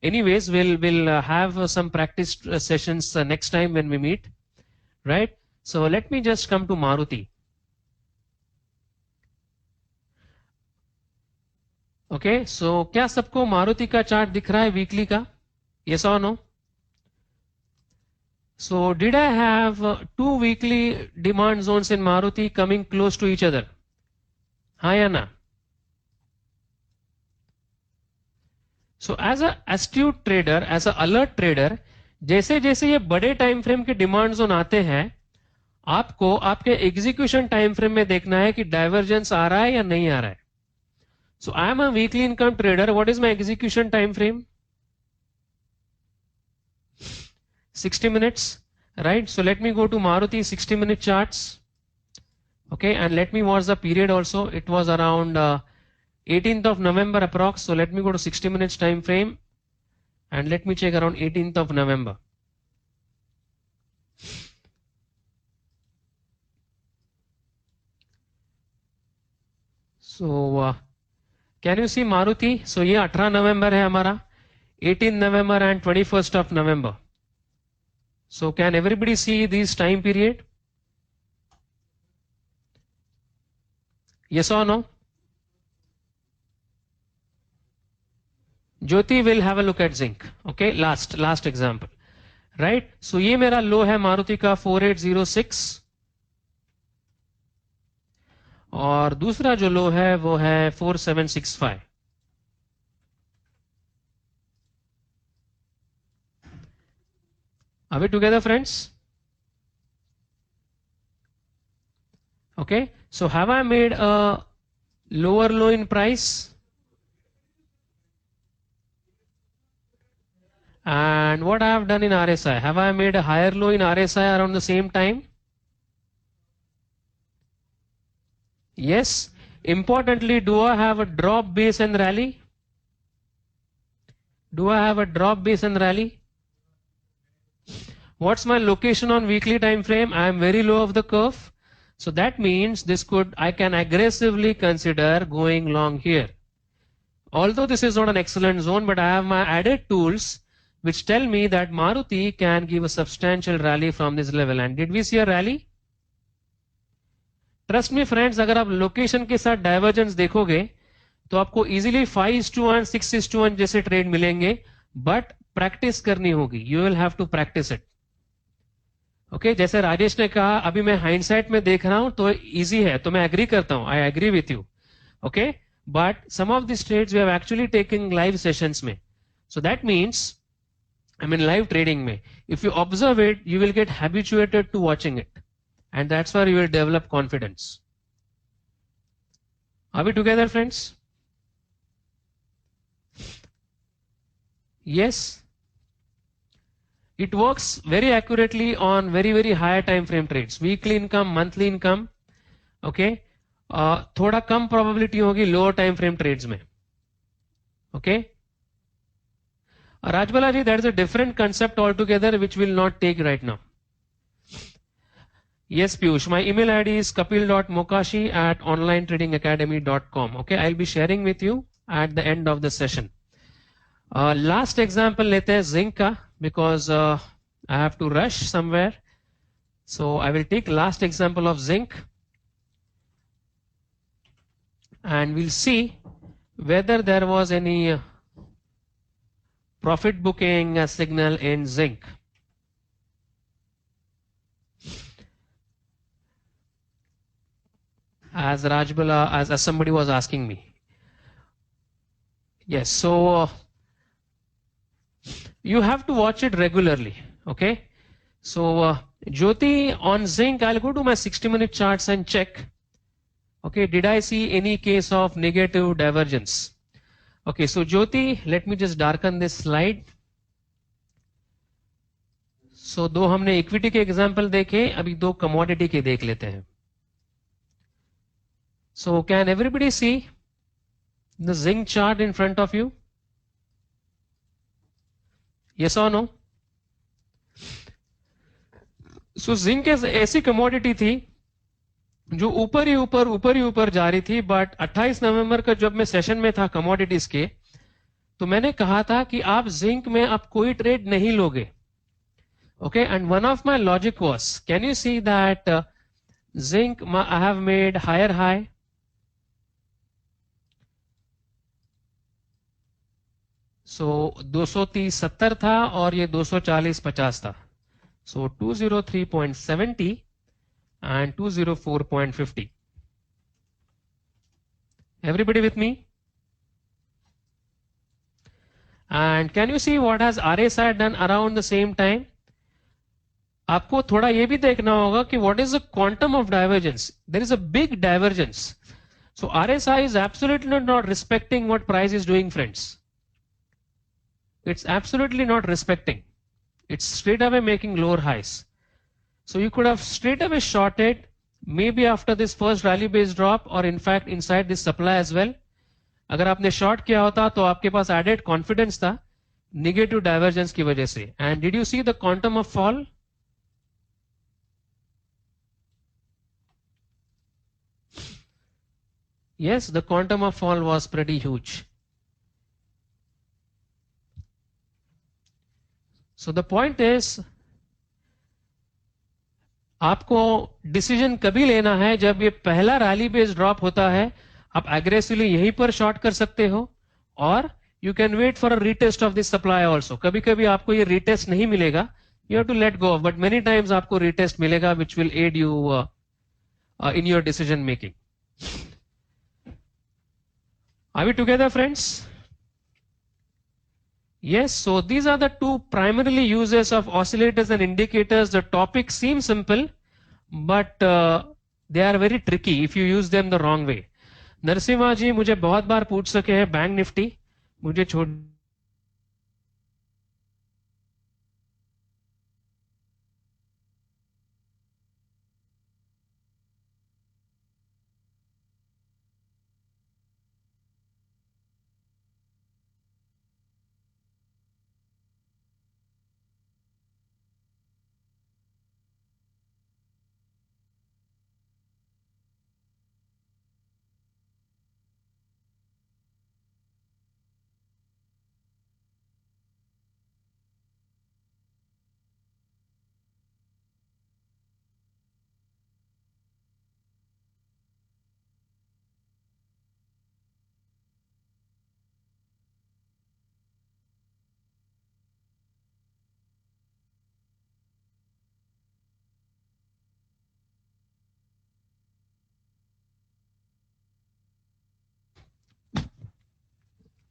[SPEAKER 1] Anyways we'll have some practice sessions next time when we meet, right? So let me just come to Maruti. Okay, so क्या सबको मारुति का चार्ट दिख रहा है वीकली का? यस और no? So did I have to weekly demand zones in Maruti coming close to each other? हाँ या ना? So as a astute trader, as a alert trader, जैसे जैसे ये बड़े टाइम फ्रेम के डिमांड जोन आते हैं, आपको आपके एग्जीक्यूशन टाइम फ्रेम में देखना है कि डाइवर्जेंस आ रहा है या नहीं आ रहा है. So I am a weekly income trader. What is my execution time frame? 60 minutes, right? So let me go to Maruti 60-minute charts. Okay, and let me watch the period also. It was around 18th of November approx. So let me go to 60 minutes time frame and let me check around 18th of November. So can you see Maruti? So ये 18 नवंबर है हमारा, 18 नवंबर and 21st of November. So can everybody see this time period? Yes or no? Jyoti will have a look at zinc. Okay, last example, right? So ये मेरा लो है मारुति का 4806 और दूसरा जो लो है वो है 4765. Are we together, friends? Okay, so have I made a lower low in price? And what I have done in RSI? Have I made a higher low in RSI around the same time? Yes. Importantly, do I have a drop base and rally? Do I have a drop base and rally? What's my location on weekly time frame? I am very low of the curve. So that means I can aggressively consider going long here. Although this is not an excellent zone, but I have my added tools which tell me that Maruti can give a substantial rally from this level. And did we see a rally? Trust me friends, अगर आप location के साथ divergence देखोगे तो आपको easily 5:1 6:1 जैसे trade मिलेंगे, but practice करनी होगी. You will have to practice it. Okay, जैसे राजेश ने कहा, अभी मैं हाइंडसाइट में देख रहा हूं तो इजी है, तो मैं एग्री करता हूं. I agree with you. Okay, but some of this trades we have actually taken live sessions में. So that means I mean live trading में if you observe it you will get habituated to watching it. And that's where you will develop confidence. Are we together, friends? Yes. It works very accurately on very higher time frame trades. Weekly income, monthly income. Okay. थोड़ा कम probability होगी lower time frame trades में. Okay. Rajbala ji, that is a different concept altogether which we'll not take right now. Yes, Piyush, my email ID is kapil.mokashi@onlinetradingacademy.com. Okay, I'll be sharing with you at the end of the session. Last example lete hain zinc ka, because I have to rush somewhere. So I will take last example of zinc and we'll see whether there was any profit booking signal in zinc. As Rajbala, as somebody was asking me. Yes, so you have to watch it regularly. Okay, so Jyoti, on zinc I'll go to my 60-minute charts and check. Okay, did I see any case of negative divergence? Okay, so Jyoti, let me just darken this slide. So दो हमने equity के example देखे, अभी दो commodity के देख लेते हैं. So can everybody see the zinc chart in front of you? Yes or no? So zinc ऐसी कमोडिटी थी जो ऊपर ही ऊपर जा रही थी, बट 28 नवंबर का जब मैं सेशन में था कमोडिटीज के, तो मैंने कहा था कि आप जिंक में आप कोई ट्रेड नहीं लोगे. Okay, and one of my logic was, can you see that zinc I have made higher high. So 230.70 था और ये 240.50 था. सो 203.70 and 204.50. Everybody with me? And can you see what has RSI done around the same time? आपको थोड़ा ये भी देखना होगा कि what is the quantum of divergence. There is a big divergence. So RSI is absolutely not respecting what price is doing, friends. It's absolutely not respecting. It's straight away making lower highs. So you could have straight away shorted, maybe after this first rally based drop, or in fact inside this supply as well. अगर आपने short किया होता तो आपके पास added confidence था negative divergence की वजह से. And did you see the quantum of fall? Yes, the quantum of fall was pretty huge. So the point is, आपको डिसीजन कभी लेना है जब ये पहला रैली बेस्ड ड्रॉप होता है. आप एग्रेसिवली यहीं पर शॉर्ट कर सकते हो, और you can wait for a retest of this supply also. कभी कभी आपको ये रीटेस्ट नहीं मिलेगा, you have to let go, but many times आपको रीटेस्ट मिलेगा which will aid you in your decision making. Are we together, friends? Yes, so these are the two primarily uses of oscillators and indicators. The topics seem simple, but they are very tricky if you use them the wrong way. Narasimha ji मुझे बहुत बार पूछ सके हैं bank Nifty, मुझे छोड़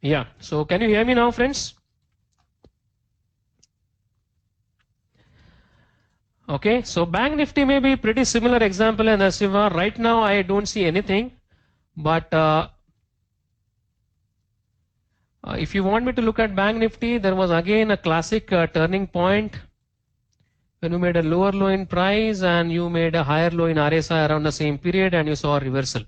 [SPEAKER 1] Yeah, so can you hear me now, friends? Okay, so Bank Nifty may be pretty similar example in Asiva. Right now, I don't see anything, but if you want me to look at Bank Nifty, there was again a classic turning point when you made a lower low in price and you made a higher low in RSI around the same period and you saw a reversal.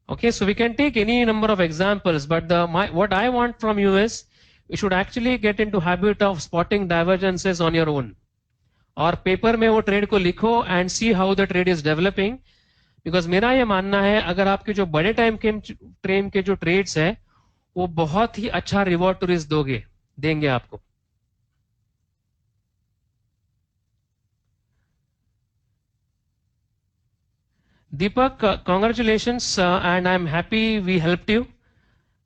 [SPEAKER 1] Okay, so we can take any number of examples, but what I want from you is you should actually get into habit of spotting divergences on your own. और paper में वो trade को लिखो and see how the trade is developing because मेरा ये मानना है अगर आपके जो बड़े टाइम के ट्रेन के जो ट्रेड्स है वो बहुत ही अच्छा रिवॉर्ड टू रिस्क देंगे आपको. Deepak, congratulations, and I'm happy we helped you,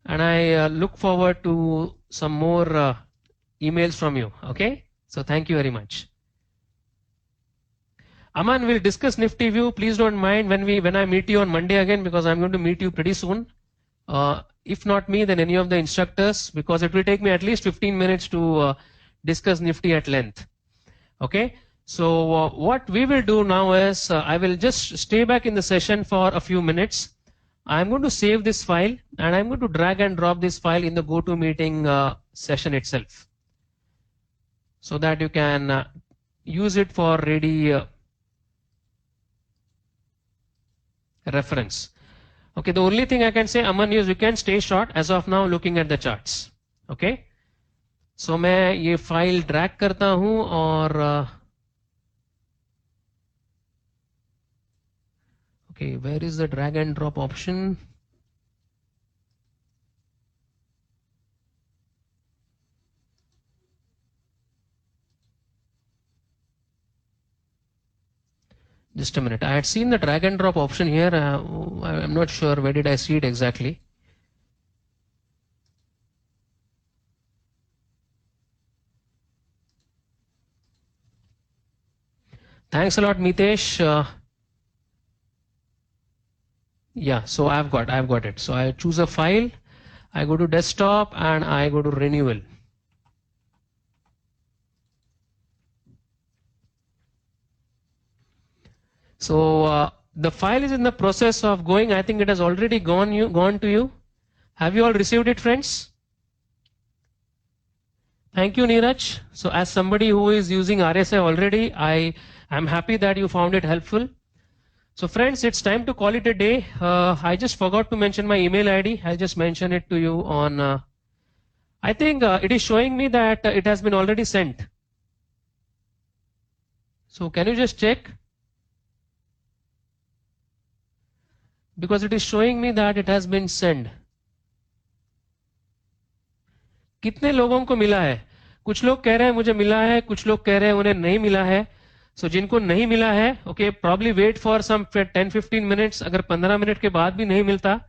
[SPEAKER 1] and I look forward to some more emails from you. Okay, so thank you very much. Aman, we'll discuss Nifty view. Please don't mind when I meet you on Monday again because I'm going to meet you pretty soon. If not me, then any of the instructors because it will take me at least 15 minutes to discuss Nifty at length. Okay. So what we will do now is I will just stay back in the session for a few minutes. I'm going to save this file and I'm going to drag and drop this file in the GoToMeeting session itself so that you can use it for ready reference. Okay, the only thing I can say, Aman, is you can stay short as of now looking at the charts. Okay, so मैं ये file drag करता हूं और okay, where is the drag and drop option? Just a minute. I had seen the drag and drop option here. I'm not sure where did I see it exactly. Thanks a lot, Mitesh. Yeah, so I've got it. So I choose a file, I go to desktop and I go to renewal. So the file is in the process of going. I think it has already gone to you. Have you all received it, friends? Thank you, Neeraj. So as somebody who is using RSI already, I am happy that you found it helpful. So friends, it's time to call it a day. I just forgot to mention my email ID. I'll just mention it to you on, I think it is showing me that it has been already sent. So can you just check? Because it is showing me that it has been sent. कितने लोगों को मिला है? कुछ लोग कह रहे हैं मुझे मिला है, कुछ लोग कह रहे हैं उन्हें नहीं मिला है. सो जिनको नहीं मिला है, okay, probably wait for some 10-15 minutes. अगर 15 मिनट के बाद भी नहीं मिलता,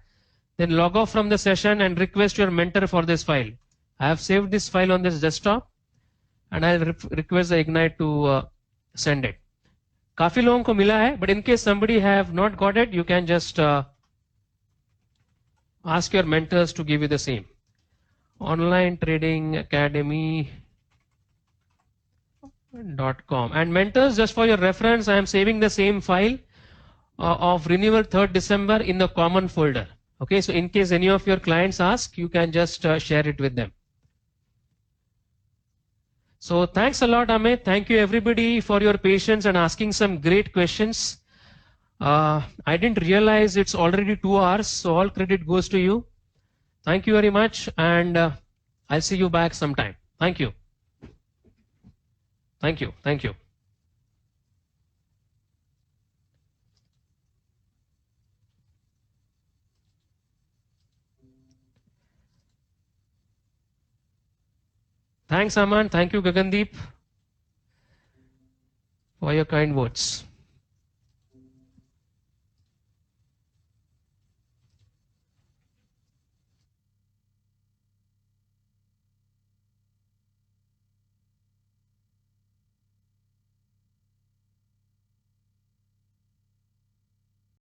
[SPEAKER 1] then log off from the session and request your mentor for this file. I have saved this file on this desktop and I'll request the Ignite to send it. काफी लोगों को मिला है, but in case somebody have not got it, you can just ask your mentors to give you the same. Online Trading Academy.com. And mentors, just for your reference, I am saving the same file of renewal 3rd December in the common folder. Okay, so in case any of your clients ask, you can just share it with them. So thanks a lot, Amit. Thank you everybody for your patience and asking some great questions. I didn't realize it's already 2 hours, so all credit goes to you. Thank you very much, and I'll see you back sometime. Thank you. Thank you. Thank you. Thanks, Aman. Thank you, Gagandeep, for your kind words.